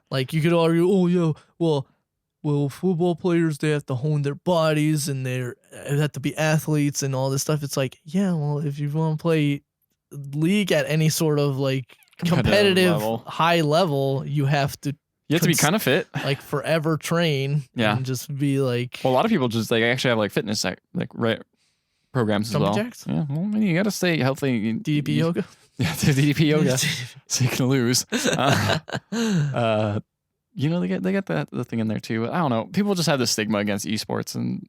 like you could argue, oh yeah, well, football players, they have to hone their bodies and they have to be athletes and all this stuff. It's like, yeah, well, if you want to play league at any sort of like competitive high level, you have to be kind of fit, like forever train, and just be like. Well, a lot of people just like actually have like fitness programs as well. Jacks? Yeah, well, I mean, you got to stay healthy. DDP yoga. Yeah, DDP yoga, so you can lose. They get the thing in there too. But I don't know. People just have this stigma against esports, and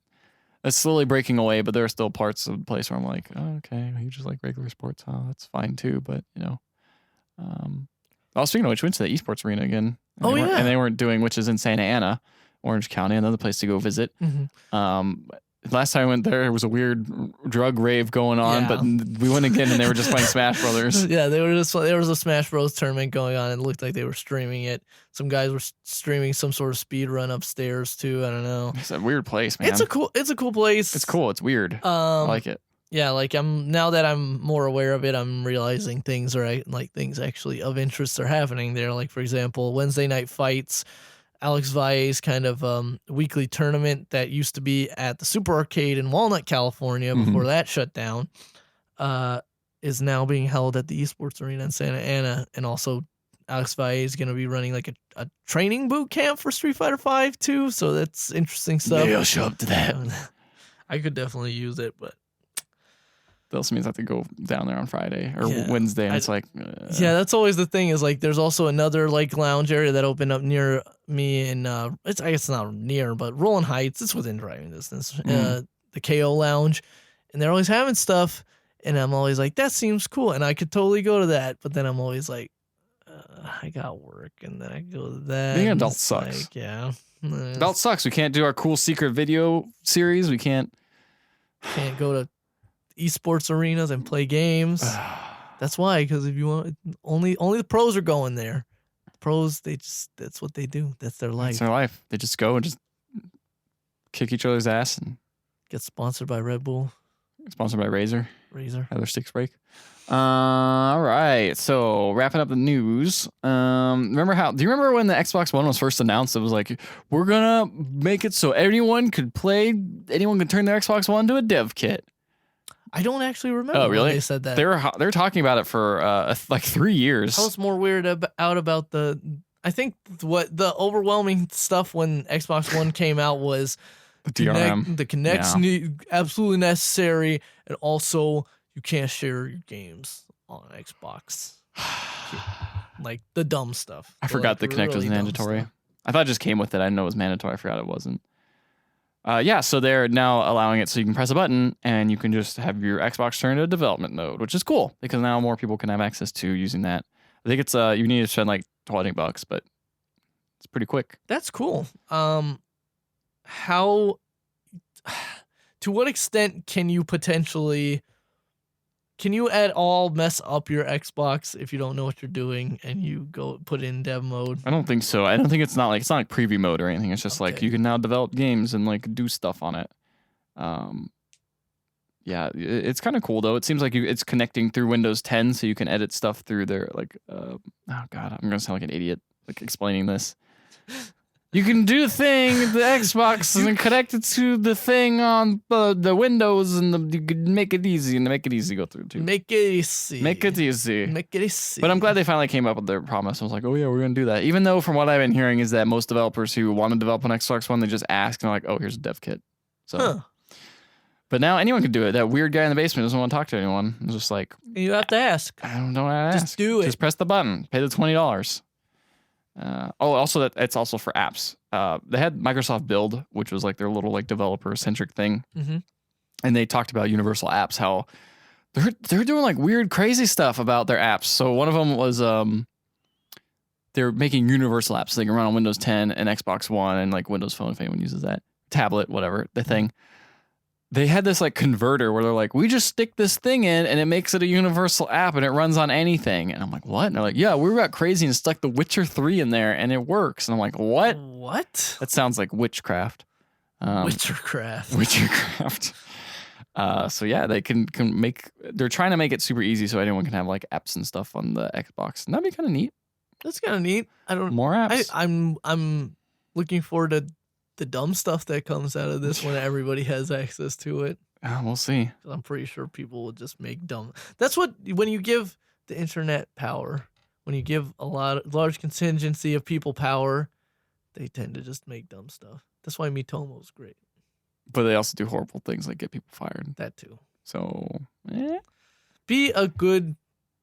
it's slowly breaking away. But there are still parts of the place where I'm like, oh, okay, you just like regular sports, huh? That's fine too. But speaking of which, we went to the esports arena again. And they weren't doing, which is in Santa Ana, Orange County, another place to go visit. Last time I went there was a weird drug rave going on, but we went again and they were just playing Smash Brothers. Yeah, there was a Smash Bros tournament going on. And it looked like they were streaming it. Some guys were streaming some sort of speed run upstairs too. I don't know. It's a weird place, man. It's a cool place. It's cool. It's weird. I like it. Yeah, like now that I'm more aware of it, I'm realizing things actually of interest are happening there. Like for example, Wednesday night fights. Alex Valle's kind of weekly tournament that used to be at the Super Arcade in Walnut, California, before that shut down, is now being held at the eSports Arena in Santa Ana. And also, Alex Valle is going to be running like a training boot camp for Street Fighter V too. So that's interesting stuff. Maybe I'll show up to that. I could definitely use it, but. That also means I have to go down there on Friday or Wednesday, and it's like... Yeah, that's always the thing is like there's also another like lounge area that opened up near me in, I guess it's not near, but Rolling Heights, it's within driving distance, the KO lounge, and they're always having stuff, and I'm always like, that seems cool, and I could totally go to that, but then I'm always like, I got work, and then I go to that. Being an adult sucks. Like, yeah. Adult sucks. We can't do our cool secret video series. We can't go to esports arenas and play games. That's why, because if you want, only the pros are going there. Pros, that's what they do. That's their life. That's their life. They just go and just kick each other's ass and get sponsored by Red Bull. Sponsored by Razer. Have their sticks break. All right. So wrapping up the news. Do you remember when the Xbox One was first announced? It was like, we're gonna make it so anyone could turn their Xbox One to a dev kit. I don't actually remember. Oh, really? When they said that. They were talking about it for like 3 years. I was more weirded out about I think what the overwhelming stuff when Xbox One came out was the DRM. The Kinect's absolutely necessary, and also you can't share your games on Xbox. Like the dumb stuff. I forgot the Kinect was mandatory. I thought it just came with it. I didn't know it was mandatory. I forgot it wasn't. So they're now allowing it so you can press a button and you can just have your Xbox turn to a development mode, which is cool because now more people can have access to using that. I think it's you need to spend like $20, but it's pretty quick. That's cool. How to what extent can you at all mess up your Xbox if you don't know what you're doing and you go put it in dev mode? I don't think so. I don't think it's not like preview mode or anything. It's just like you can now develop games and like do stuff on it. yeah, it's kind of cool though. It seems like it's connecting through Windows 10, so you can edit stuff through there. Like, oh god, I'm gonna sound like an idiot like explaining this. You can do the thing, the Xbox, and then connect it to the thing on the Windows, and you can make it easy go through too. Make it easy. Make it easy. Make it easy. But I'm glad they finally came up with their promise. I was like, oh yeah, we're gonna do that. Even though from what I've been hearing is that most developers who want to develop an Xbox One, they just ask and they're like, oh, here's a dev kit. So, but now anyone can do it. That weird guy in the basement doesn't want to talk to anyone. It's just like you have to ask. I don't know how to ask. Just do it. Just press the button. Pay the $20. Also it's also for apps. They had Microsoft Build, which was like their little like developer centric thing, and they talked about universal apps. How they're doing like weird, crazy stuff about their apps. So one of them was they're making universal apps so they can run on Windows 10 and Xbox One and like Windows Phone if anyone uses that, tablet, whatever the thing. They had this like converter where they're like, we just stick this thing in and it makes it a universal app and it runs on anything. And I'm like, what? And they're like, yeah, we got crazy and stuck The Witcher 3 in there and it works. And I'm like, what? What? That sounds like witchcraft. Witchercraft. So yeah, they can make, they're trying to make it super easy so anyone can have like apps and stuff on the Xbox. And that'd be kind of neat. That's kind of neat. More apps. I'm looking forward to the dumb stuff that comes out of this when everybody has access to it. We'll see. I'm pretty sure people will just make dumb. That's what, when you give the internet power, when you give a large contingency of people power, they tend to just make dumb stuff. That's why Miitomo is great. But they also do horrible things like get people fired. That too. So, be a good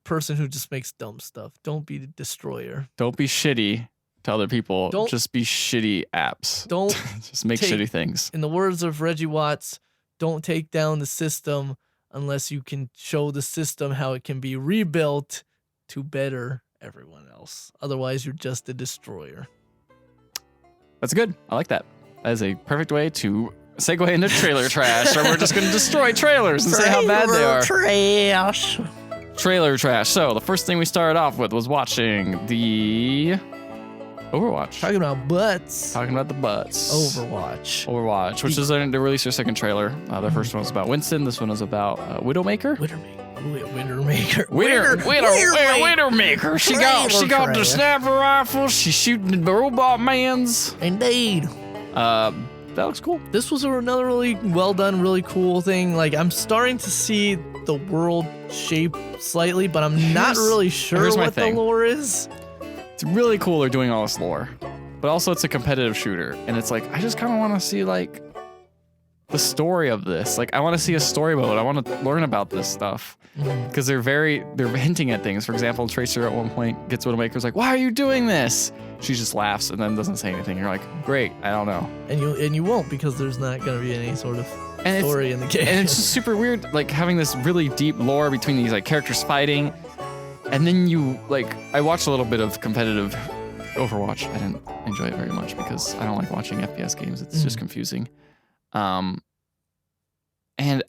person who just makes dumb stuff. Don't be the destroyer. Don't be shitty to other people. Don't just be shitty apps. Don't just make shitty things. In the words of Reggie Watts, don't take down the system unless you can show the system how it can be rebuilt to better everyone else. Otherwise, you're just a destroyer. That's good. I like that. That is a perfect way to segue into trailer trash, or we're just going to destroy trailers and say how bad they are. Trash. Trailer trash. So the first thing we started off with was watching the Overwatch. Talking about butts. Talking about the butts. Overwatch. Which is they released their second trailer. Their first one was about Winston. This one is about Widowmaker. Widowmaker. She got the sniper rifle. She's shooting the robot mans. Indeed. That looks cool. This was another really well done, really cool thing. Like, I'm starting to see the world shape slightly, but I'm not really sure what the lore is. It's really cool they're doing all this lore, but also it's a competitive shooter, and it's like I just kind of want to see like the story of this. Like I want to see a story mode. I want to learn about this stuff because they're hinting at things. For example, Tracer at one point gets Widowmaker's like, "Why are you doing this?" She just laughs and then doesn't say anything. You're like, "Great, I don't know." And you won't because there's not going to be any sort of story in the game. And it's just super weird, like having this really deep lore between these like characters fighting. And then I watched a little bit of competitive Overwatch. I didn't enjoy it very much because I don't like watching FPS games. It's just confusing. And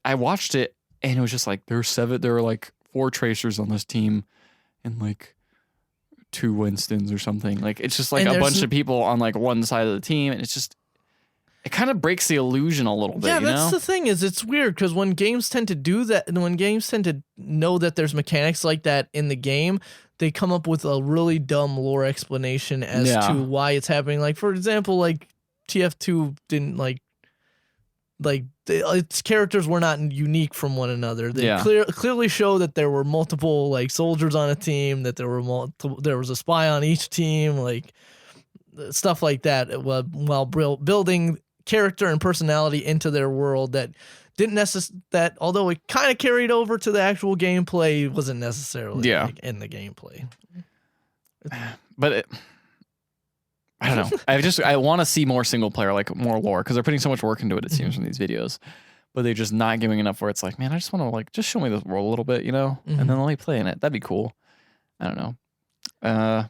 I watched it and it was just like, there were like 4 Tracers on this team and like 2 Winstons or something. Like, it's just like a bunch of people on like one side of the team. And it's just, it kind of breaks the illusion a little bit. Yeah, that's the thing is it's weird because when games tend to do that, and when games tend to know that there's mechanics like that in the game, they come up with a really dumb lore explanation as to why it's happening. Like, for example, like TF2 didn't its characters were not unique from one another. They clearly show that there were multiple like soldiers on a team, that there was a spy on each team, like stuff like that. While building character and personality into their world that that although it kind of carried over to the actual gameplay, wasn't necessarily in the gameplay. But I don't know. I want to see more single player, like more lore, because they're putting so much work into it. It seems from these videos, but they're just not giving enough. Where it's like, man, I just want to like just show me this world a little bit, and then let me play in it. That'd be cool. I don't know.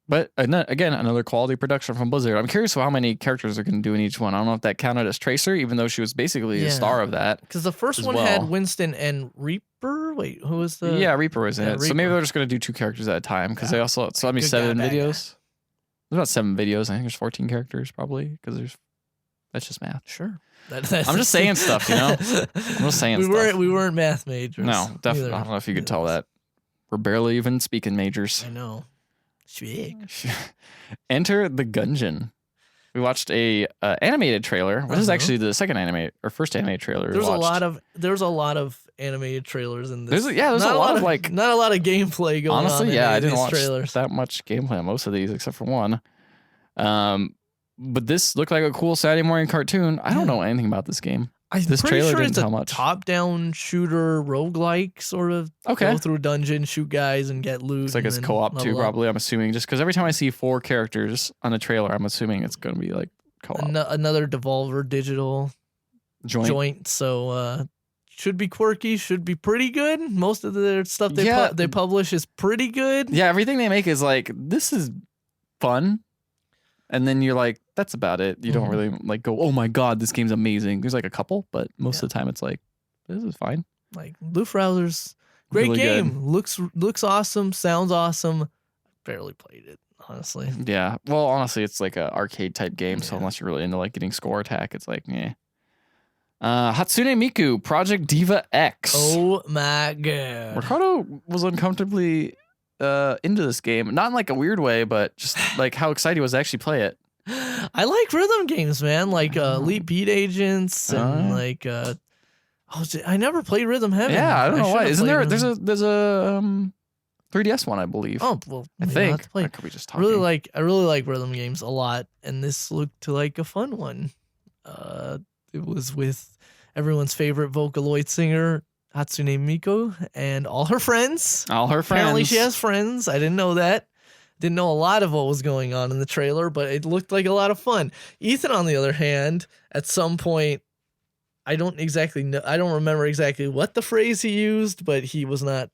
But again, another quality production from Blizzard. I'm curious how many characters they're going to do in each one. I don't know if that counted as Tracer, even though she was basically a star of that. Because the first one had Winston and Reaper. Wait, who was the? Yeah, Reaper was in it. Reaper. So maybe they're just going to do 2 characters at a time because they also so that'd be 7 videos. There's about 7 videos. I think there's 14 characters probably because there's That's just math. Sure. I'm just saying stuff, you know. I'm just saying stuff. We weren't math majors. No, definitely. I don't know if you could tell that. We're barely even speaking majors. I know. Enter the Gungeon. We watched a animated trailer. This is actually the second first animated trailer. There's a lot of animated trailers in this. There's a lot of like not a lot of gameplay going on. Honestly, yeah, I didn't watch trailers. that much gameplay on most of these except for one. But this looked like a cool Saturday morning cartoon. I don't know anything about this game. This trailer sure didn't tell much. Top-down shooter roguelike sort of. Okay. Go through a dungeon, shoot guys, and get loot. It's like it's co-op too, probably. I'm assuming just because every time I see 4 characters on the trailer, I'm assuming it's going to be like co-op. Another Devolver Digital joint. So should be quirky. Should be pretty good. Most of their stuff they publish is pretty good. Yeah, everything they make is like, this is fun. And then you're like, that's about it. You don't really like go, oh my God, this game's amazing. There's like a couple, but most of the time it's like, this is fine. Like Lufrauser's great really game. Good. Looks awesome. Sounds awesome. Barely played it, honestly. Yeah. Well, honestly, it's like an arcade type game. So unless you're really into like getting score attack, it's like, eh. Hatsune Miku, Project Diva X. Oh my God. Ricardo was uncomfortably into this game, not in like a weird way, but just like how excited he was to actually play it. I like rhythm games, man, like Elite Beat Agents and like I never played Rhythm Heaven. Yeah, I don't know why. Isn't there there's a 3DS one, I believe. Oh, well, I think. Or could we just talk? I really like rhythm games a lot, and this looked like a fun one. It was with everyone's favorite Vocaloid singer, Hatsune Miku, and all her friends. Apparently she has friends. I didn't know that. Didn't know a lot of what was going on in the trailer, but it looked like a lot of fun. Ethan, on the other hand, at some point, I don't remember exactly what the phrase he used, but he was not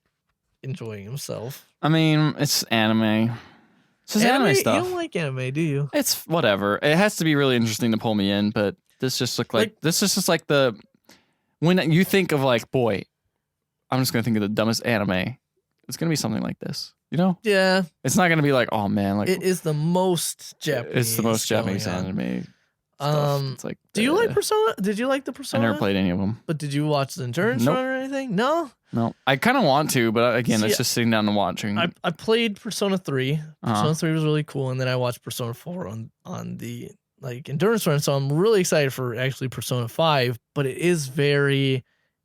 enjoying himself. I mean, it's anime. It's just anime stuff. You don't like anime, do you? It's whatever. It has to be really interesting to pull me in, but this just looked like this is just like when you think of like, boy, I'm just gonna think of the dumbest anime. It's gonna be something like this, you know? Yeah. It's not gonna be like, oh man, like it is the most Japanese. It's the most Japanese anime. It's like, do you like Persona? Did you like the Persona? I never played any of them. But did you watch the Endurance Run or anything? No. I kind of want to, but again, it's just sitting down and watching. I played Persona 3. Persona 3 was really cool, and then I watched Persona 4 on the like Endurance Run. So I'm really excited for actually Persona 5. But it is very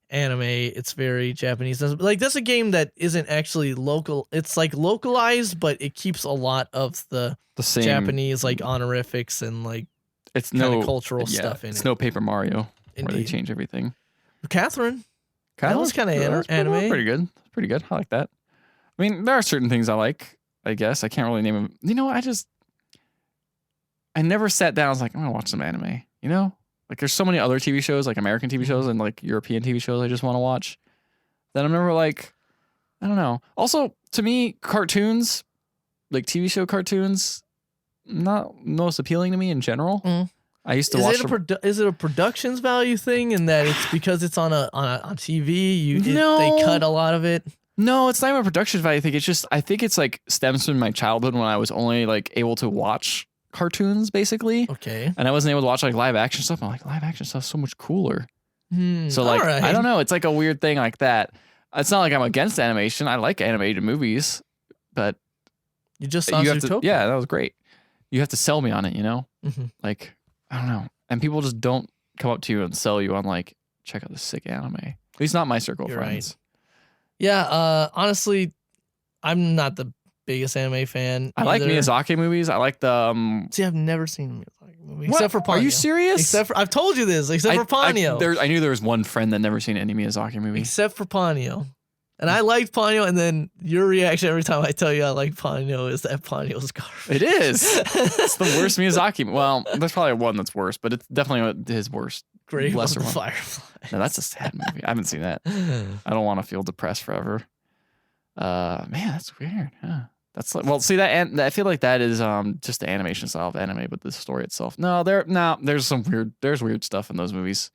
anime. It's very Japanese. Like that's a game that isn't actually local. It's like localized, but it keeps a lot of the same Japanese like honorifics and like it's kind of cultural stuff in it. It's no Paper Mario where they change everything. Catherine. That was kind of anime. Pretty good. Pretty good. I like that. I mean, there are certain things I like, I guess. I can't really name them. You know, I never sat down and was like, I'm going to watch some anime. You know? Like, there's so many other TV shows, like American TV shows and like European TV shows I just want to watch. That I'm never like, I don't know. Also, to me, cartoons, like TV show cartoons, not most appealing to me in general. I used to watch. Is it a productions value thing in that it's because it's on TV? They cut a lot of it. No, it's not even a production value thing. It's just I think it's like stems from my childhood when I was only like able to watch cartoons basically. Okay. And I wasn't able to watch like live action stuff. I'm like, live action stuff's so much cooler. So like I don't know. It's like a weird thing like that. It's not like I'm against animation. I like animated movies, but you just saw Zootopia. Yeah, that was great. You have to sell me on it, you know? Like. I don't know. And people just don't come up to you and sell you on like, check out this sick anime. At least not my circle of friends. Right. Yeah, honestly, I'm not the biggest anime fan. I like Miyazaki movies. I like the See, I've never seen a Miyazaki movie. Except for Ponyo. Are you serious? Except for I've told you this, except for Ponyo. I knew there was one friend that never seen any Miyazaki movie. Except for Ponyo. And I liked Ponyo, and then your reaction every time I tell you I like Ponyo is that Ponyo's garbage. It is. It's the worst Miyazaki. Well, there's probably one that's worse, but it's definitely his worst. Lesser one. Fireflies. No, that's a sad movie. I haven't seen that. I don't want to feel depressed forever. Man, that's weird. Huh? That's like, well, see that, and I feel like that is just the animation style of anime, but the story itself. There's weird stuff in those movies.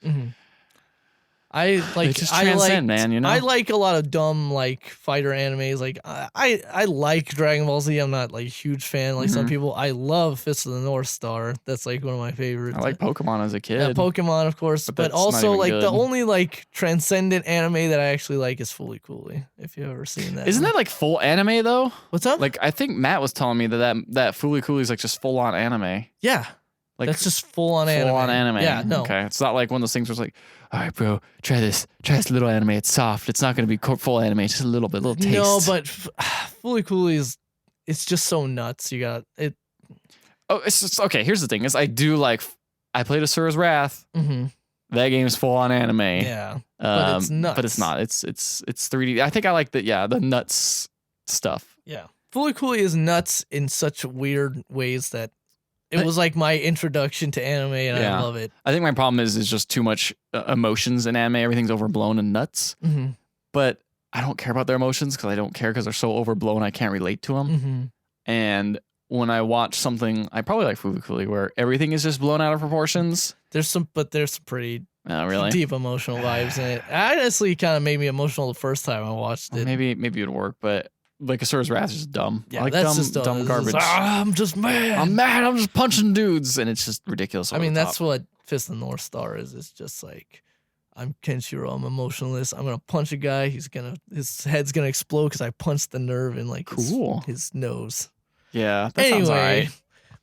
I like just transcend, man, you know? I like a lot of dumb like fighter animes. Like I like Dragon Ball Z. I'm not like a huge fan like some people. I love Fist of the North Star. That's like one of my favorites. I like Pokemon as a kid. Yeah, Pokemon, of course, but also like the only like transcendent anime that I actually like is Fooly Cooly. If you've ever seen that, isn't that like full anime though? What's up? Like I think Matt was telling me that Fooly Cooly is like just full on anime. Yeah. Like that's just full on anime. Full on anime. Yeah, no. Okay. It's not like one of those things where it's like, all right, bro, try this little anime. It's soft. It's not going to be full anime. It's just a little bit, little taste. No, but Fooly Cooly it's just so nuts. You got it. Oh, it's just, okay. Here's the thing: is I played Asura's Wrath. Mm-hmm. That game's full on anime. Yeah, but it's nuts. But it's not. It's 3D. I think I like the nuts stuff. Yeah, Fooly Cooly is nuts in such weird ways that. It was like my introduction to anime, and I love it. I think my problem is just too much emotions in anime. Everything's overblown and nuts. Mm-hmm. But I don't care about their emotions because I don't care because they're so overblown. I can't relate to them. Mm-hmm. And when I watch something, I probably like Fooly Cooly, where everything is just blown out of proportions. There's some pretty really deep emotional vibes in it. Honestly, kind of made me emotional the first time I watched it. Maybe it would work, but. Like Asura's Wrath is just dumb. Yeah, I like that's just dumb garbage. I'm just mad. I'm mad. I'm just punching dudes, and it's just ridiculous. I mean, that's what Fist of the North Star is. It's just like, I'm Kenshiro. I'm emotionless. I'm gonna punch a guy. His head's gonna explode because I punched the nerve in like his nose. Yeah. That sounds all right.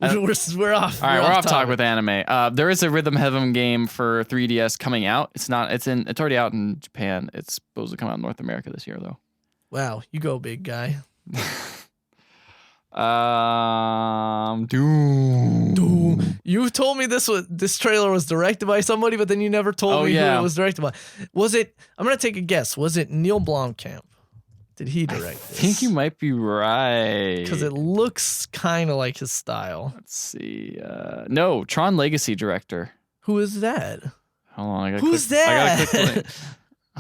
We're off. All right, we're off talk with anime. There is a Rhythm Heaven game for 3DS coming out. It's already out in Japan. It's supposed to come out in North America this year, though. Wow, you go, big guy. Doom. You told me this trailer was directed by somebody, but then you never told me who it was directed by. Was it? I'm gonna take a guess. Was it Neil Blomkamp? Did he direct this? I think you might be right. Because it looks kind of like his style. Let's see. No, Tron Legacy director. Who is that? Hold on. Who's that?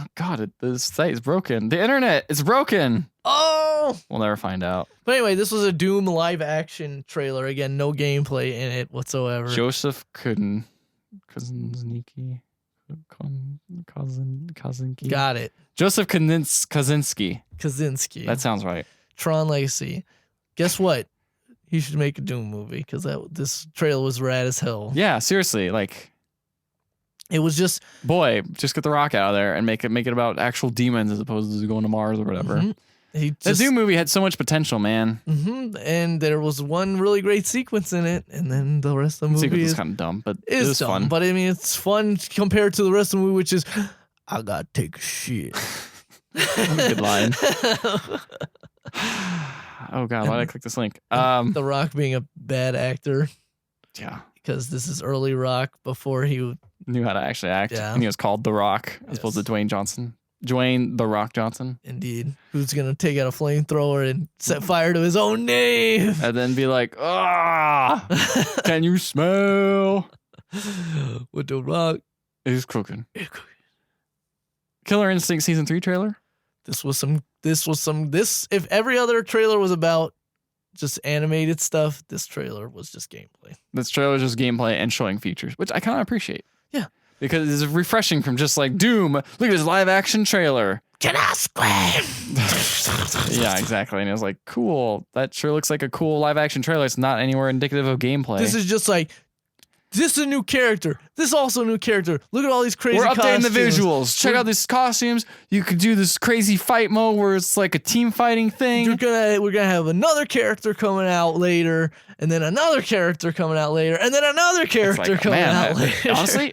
Oh God, the site is broken. The internet is broken. Oh, we'll never find out. But anyway, this was a Doom live action trailer. Again, no gameplay in it whatsoever. Joseph Kaczynski. Got it. Joseph Kaczynski. That sounds right. Tron Legacy. Guess what? He should make a Doom movie because this trailer was rad as hell. Yeah, seriously, like. It was just just get the Rock out of there and make it about actual demons as opposed to going to Mars or whatever. Mm-hmm. The Doom movie had so much potential, man. Mm-hmm. And there was one really great sequence in it, and then the rest of the movie is kind of dumb, but it was dumb, fun. But I mean, it's fun compared to the rest of the movie, which is I gotta take a shit. Good line. Oh God, why did I click this link? The Rock being a bad actor. Yeah. Because this is early Rock before he knew how to actually act. Yeah. And he was called The Rock as opposed to Dwayne The Rock Johnson. Indeed. Who's going to take out a flamethrower and set fire to his own name. And then be like, can you smell what The Rock is cooking? Killer Instinct Season 3 trailer? If every other trailer was about just animated stuff, this trailer was just gameplay. This trailer is just gameplay and showing features, which I kind of appreciate. Yeah. Because it's refreshing from just like Doom. Look at this live action trailer. Can I scream? Yeah, exactly. And it was like, cool. That sure looks like a cool live action trailer. It's not anywhere indicative of gameplay. This is just like, this is a new character. This is also a new character. Look at all these crazy costumes. We're updating the visuals. Check out these costumes. You could do this crazy fight mode where it's like a team fighting thing. We're gonna have another character coming out later, and then another character coming out later, and then another character coming out later. Honestly,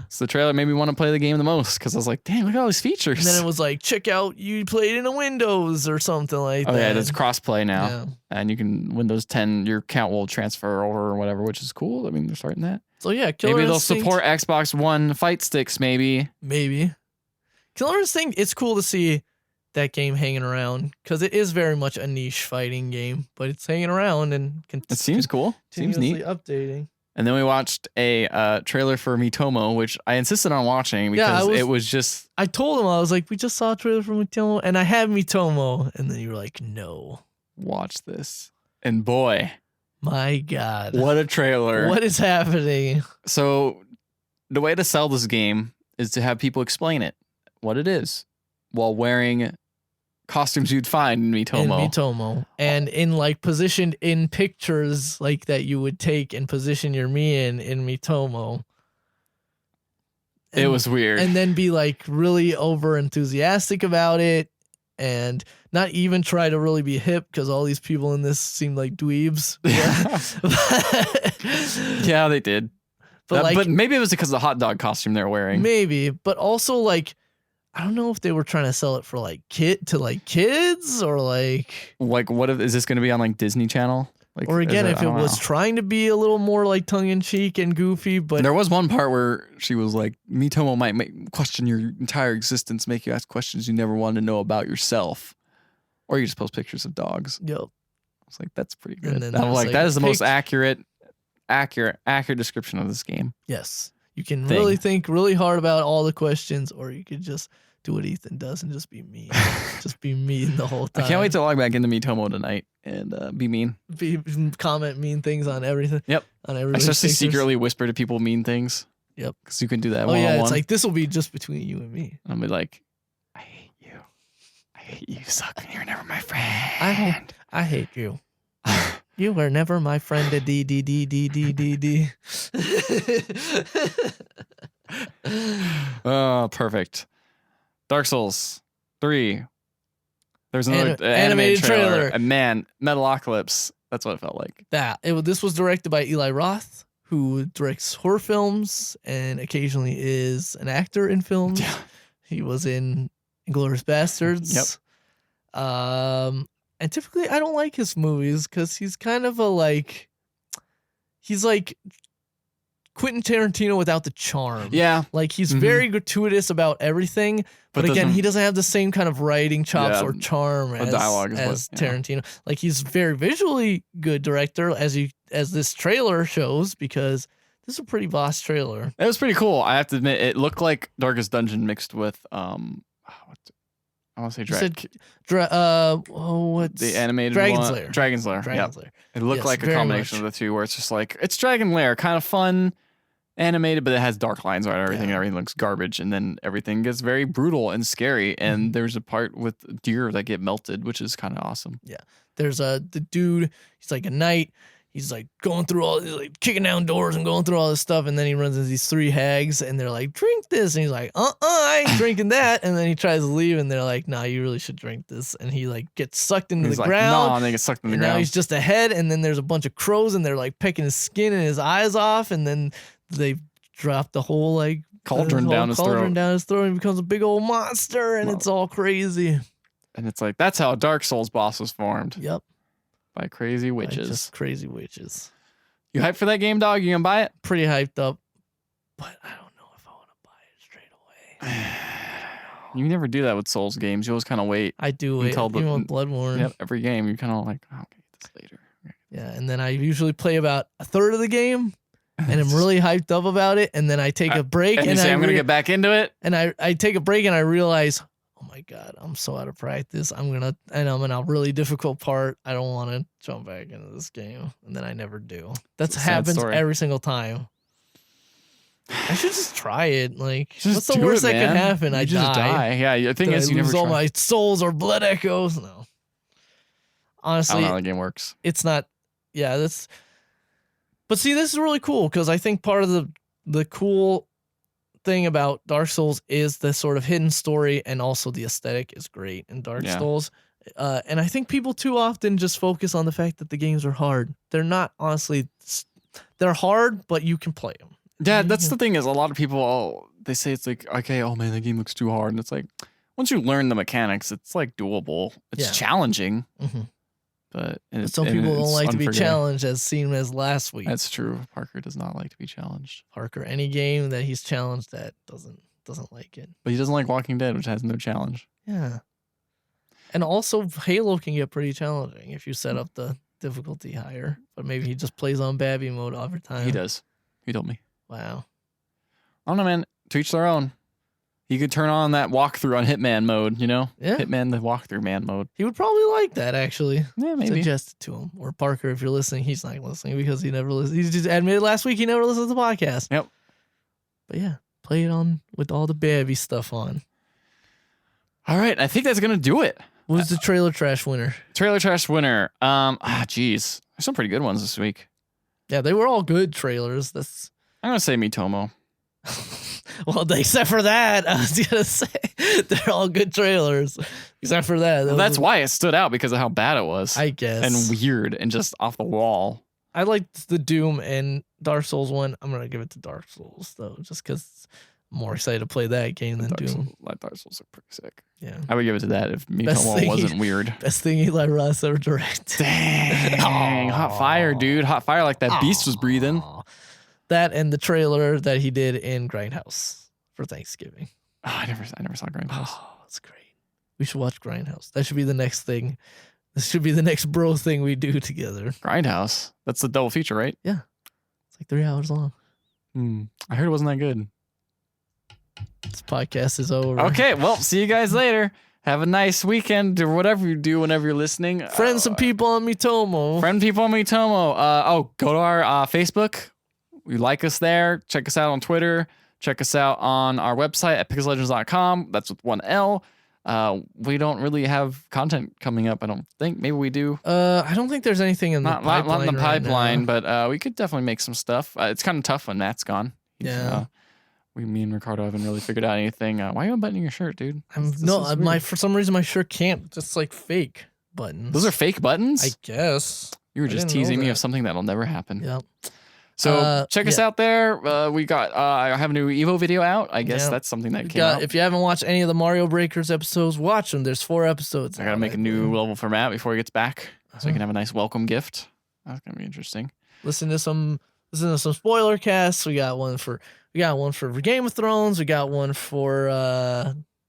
so the trailer made me want to play the game the most because I was like, dang, look at all these features. And then it was like, check out, you played in a Windows or something like that. Oh yeah, there's crossplay now. Yeah. And you can Windows 10, your account will transfer over or whatever, which is cool. I mean, they're starting that. So yeah, maybe they'll support Xbox One fight sticks. Maybe. Killer Instinct. It's cool to see that game hanging around because it is very much a niche fighting game, but it's hanging around and it seems cool. Seems neat. Updating. And then we watched a trailer for Miitomo, which I insisted on watching because it was just. I told him, I was like, we just saw a trailer for Miitomo, and I have Miitomo, and then you were like, no. Watch this. And boy. My God. What a trailer. What is happening? So the way to sell this game is to have people explain it, what it is, while wearing costumes you'd find in Miitomo. In Miitomo. And in like positioned in pictures like that you would take and position your Mii in Miitomo. It was weird. And then be like really over enthusiastic about it and not even try to really be hip because all these people in this seem like dweebs. Yeah, they did. But maybe it was because of the hot dog costume they're wearing. Maybe, but also like I don't know if they were trying to sell it for like kids or like what is this going to be on like Disney Channel? Like, or again, if it was trying to be a little more like tongue in cheek and goofy, but there was one part where she was like, Miitomo might question your entire existence, make you ask questions you never wanted to know about yourself. Or you just post pictures of dogs. Yep. I was like, that's pretty good. And I'm like, that is the most accurate description of this game. Yes. You can really think really hard about all the questions, or you could just do what Ethan does and just be mean. Just be mean the whole time. I can't wait to log back into Miitomo tonight and be mean. Comment mean things on everything. Yep. On everybody's especially pictures. Secretly whisper to people mean things. Yep. Because you can do that Oh one-on-one. yeah, it's like, this will be just between you and me. I'll be like, I hate you. I hate you. You suck and you're never my friend. I hate you. You were never my friend. D. Oh, perfect. Dark Souls 3. There's another animated trailer. And man, Metalocalypse. That's what it felt like. This was directed by Eli Roth, who directs horror films and occasionally is an actor in films. Yeah. He was in Inglourious Bastards. Yep. And typically I don't like his movies because he's kind of he's like Quentin Tarantino without the charm. Yeah. Like he's very gratuitous about everything, but again, he doesn't have the same kind of writing chops or charm as Tarantino. Like he's very visually good director as this trailer shows, because this is a pretty boss trailer. It was pretty cool. I have to admit, it looked like Darkest Dungeon mixed with I want to say what's the animated Dragon's one? Lair. Dragon's Lair. Dragon's Yep. Lair. It looked like a combination of the two, where it's just like, it's Dragon Lair, kind of fun, animated, but it has dark lines on everything, and everything looks garbage, and then everything gets very brutal and scary, and there's a part with deer that get melted, which is kind of awesome. Yeah. There's the dude, he's like a knight. He's like going through like kicking down doors and going through all this stuff. And then he runs into these 3 hags and they're like, drink this. And he's like, I ain't drinking that. And then he tries to leave and they're like, nah, you really should drink this. And he like gets sucked into the ground. No, and they get sucked into the ground. Now he's just a head. And then there's a bunch of crows and they're like pecking his skin and his eyes off. And then they drop the whole like cauldron down his throat. And he becomes a big old monster. And it's all crazy. And it's like, that's how Dark Souls boss was formed. Yep. By crazy witches. Just crazy witches. You hyped for that game, dog? You gonna buy it? Pretty hyped up, but I don't know if I want to buy it straight away. You never do that with Souls games. You always kind of wait. I do wait. Even with Bloodborne. Yep, every game you kind of like, oh, I'll get this later. Yeah, and then I usually play about a third of the game, and I'm really hyped up about it, and then I take a break, and you say, I'm gonna get back into it, and I take a break, and I realize, oh my God, I'm so out of practice. I'm in a really difficult part. I don't want to jump back into this game. And then I never do. That happens every single time. I should just try it. Like, what's the worst that can happen? I just die. Yeah, the thing is, you never all my souls or blood echoes. No. Honestly, I don't know how the game works. It's not. Yeah, that's. But see, this is really cool because I think part of the cool thing about Dark Souls is the sort of hidden story, and also the aesthetic is great in Dark Souls. And I think people too often just focus on the fact that the games are hard. They're not, honestly. They're hard, but you can play them. Yeah, that's the thing is, a lot of people, they say it's like, okay, oh man, the game looks too hard. And it's like, once you learn the mechanics, it's like doable. It's challenging. Mm-hmm. But some people don't like to be challenged, as seen as last week. That's true. Parker does not like to be challenged. Parker, any game that he's challenged at doesn't like it. But he doesn't like Walking Dead, which has no challenge. Yeah. And also Halo can get pretty challenging if you set up the difficulty higher. But maybe he just plays on Babby mode every time. He does. He told me. Wow. I don't know, man. To each their own. He could turn on that walkthrough on Hitman mode, you know? Yeah. Hitman, the walkthrough man mode. He would probably like that, actually. Yeah, maybe. Suggest it to him. Or Parker, if you're listening, he's not listening because he never listens. He just admitted last week he never listens to the podcast. Yep. But yeah, Play it on with all the baby stuff on. All right, I think that's gonna do it. What was the trailer trash winner? Trailer trash winner. Geez, there's some pretty good ones this week. Yeah, they were all good trailers. I'm gonna say Miitomo. Well, except for that, I was gonna say they're all good trailers. Except for that. Well, that's why it stood out because of how bad it was. I guess. And weird and just off the wall. I liked the Doom and Dark Souls one. I'm gonna give it to Dark Souls though, just because I'm more excited to play that game than Doom. Dark Souls are pretty sick. Yeah, I would give it to that if Miitomo wasn't weird. Best thing Eli Roth ever directed. Dang, hot fire, dude! Hot fire like that beast was breathing. That and the trailer that he did in Grindhouse for Thanksgiving. Oh, I never saw Grindhouse. Oh, that's great. We should watch Grindhouse. That should be the next thing. This should be the next bro thing we do together. Grindhouse. That's the double feature, right? Yeah. It's like 3 hours long. I heard it wasn't that good. This podcast is over. Okay, well, see you guys later. Have a nice weekend or whatever you do whenever you're listening. Friend some people on Miitomo. Friend people on Miitomo. Go to our Facebook. You like us there. Check us out on Twitter. Check us out on our website at pixellegends.com. That's with 1 L. We don't really have content coming up, I don't think. Maybe we do. I don't think there's anything in the pipeline. Not in the pipeline, right but we could definitely make some stuff. It's kind of tough when Matt's gone. Yeah. Me and Ricardo haven't really figured out anything. Why are you unbuttoning your shirt, dude? For some reason my shirt can't. Just like fake buttons. Those are fake buttons? I guess. You were just teasing me of something that'll never happen. Yep. So check us out there. We got I have a new Evo video out. I guess that's something that came out. If you haven't watched any of the Mario Breakers episodes, watch them. There's 4 episodes. I gotta make a new level for Matt before he gets back, so he can have a nice welcome gift. That's gonna be interesting. Listen to some spoiler casts. We got one for Game of Thrones. We got one for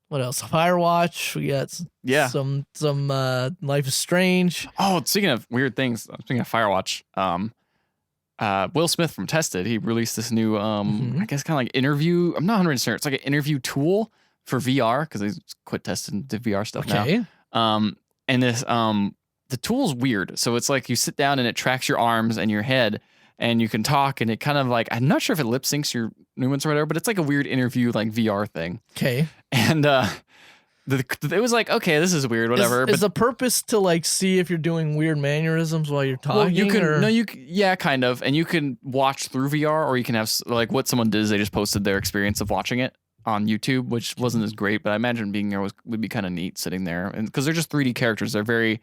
what else? Firewatch. We got some Life is Strange. Oh, speaking of weird things, speaking of Firewatch, Will Smith from Tested, he released this new, I guess kind of like interview. I'm not 100% sure. It's like an interview tool for VR because he's quit testing the VR stuff now. And this, the tool's weird. So it's like you sit down and it tracks your arms and your head and you can talk and it kind of like, I'm not sure if it lip syncs your movements or whatever, but it's like a weird interview, like VR thing. Okay. And, it was like, okay, this is weird, whatever. Is the purpose to like see if you're doing weird mannerisms while you're talking? Well, yeah, kind of. And you can watch through VR, or you can have like what someone did is they just posted their experience of watching it on YouTube, which wasn't as great, but I imagine being there would be kind of neat sitting there. And because they're just 3D characters, they're very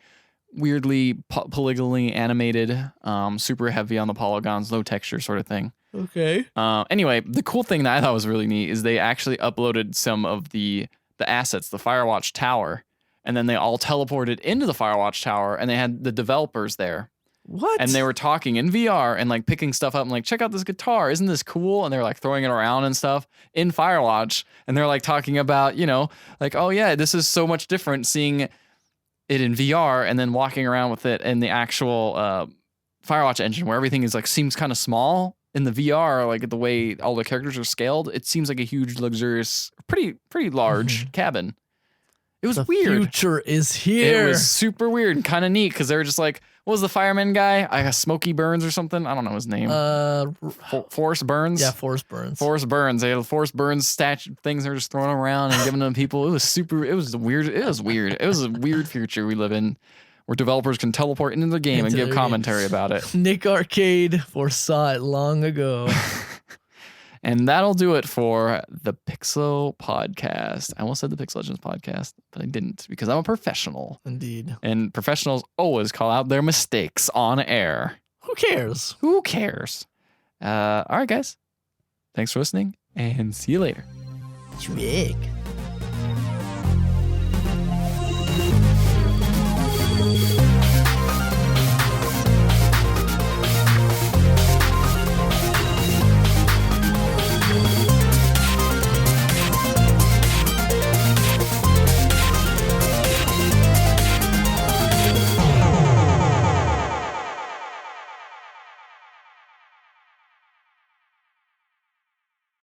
weirdly polygonally animated, super heavy on the polygons, low texture sort of thing. Okay. Anyway, the cool thing that I thought was really neat is they actually uploaded some of the assets, the Firewatch Tower, and then they all teleported into the Firewatch Tower, and they had the developers there. What? And they were talking in VR and like picking stuff up and like, check out this guitar, isn't this cool? And they're like throwing it around and stuff in Firewatch, and they're like talking about, like, oh yeah, this is so much different seeing it in VR and then walking around with it in the actual Firewatch engine where everything is like seems kind of small. In the VR, like the way all the characters are scaled, it seems like a huge, luxurious, pretty large cabin. It was weird. The future is here. It was super weird and kind of neat because they were just like, what was the fireman guy? I got Smokey Burns or something. I don't know his name. Forrest Burns. Yeah, Forrest Burns. Forrest Burns. They had Forrest Burns statue things they were just throwing around and giving them to people. It was weird. It was weird. It was a weird future we live in, where developers can teleport into the game and give commentary about it. Nick Arcade foresaw it long ago. And that'll do it for the Pixel Podcast. I almost said the Pixel Legends Podcast, but I didn't because I'm a professional. Indeed. And professionals always call out their mistakes on air. Who cares? Who cares? All right, guys. Thanks for listening, and see you later. Trick.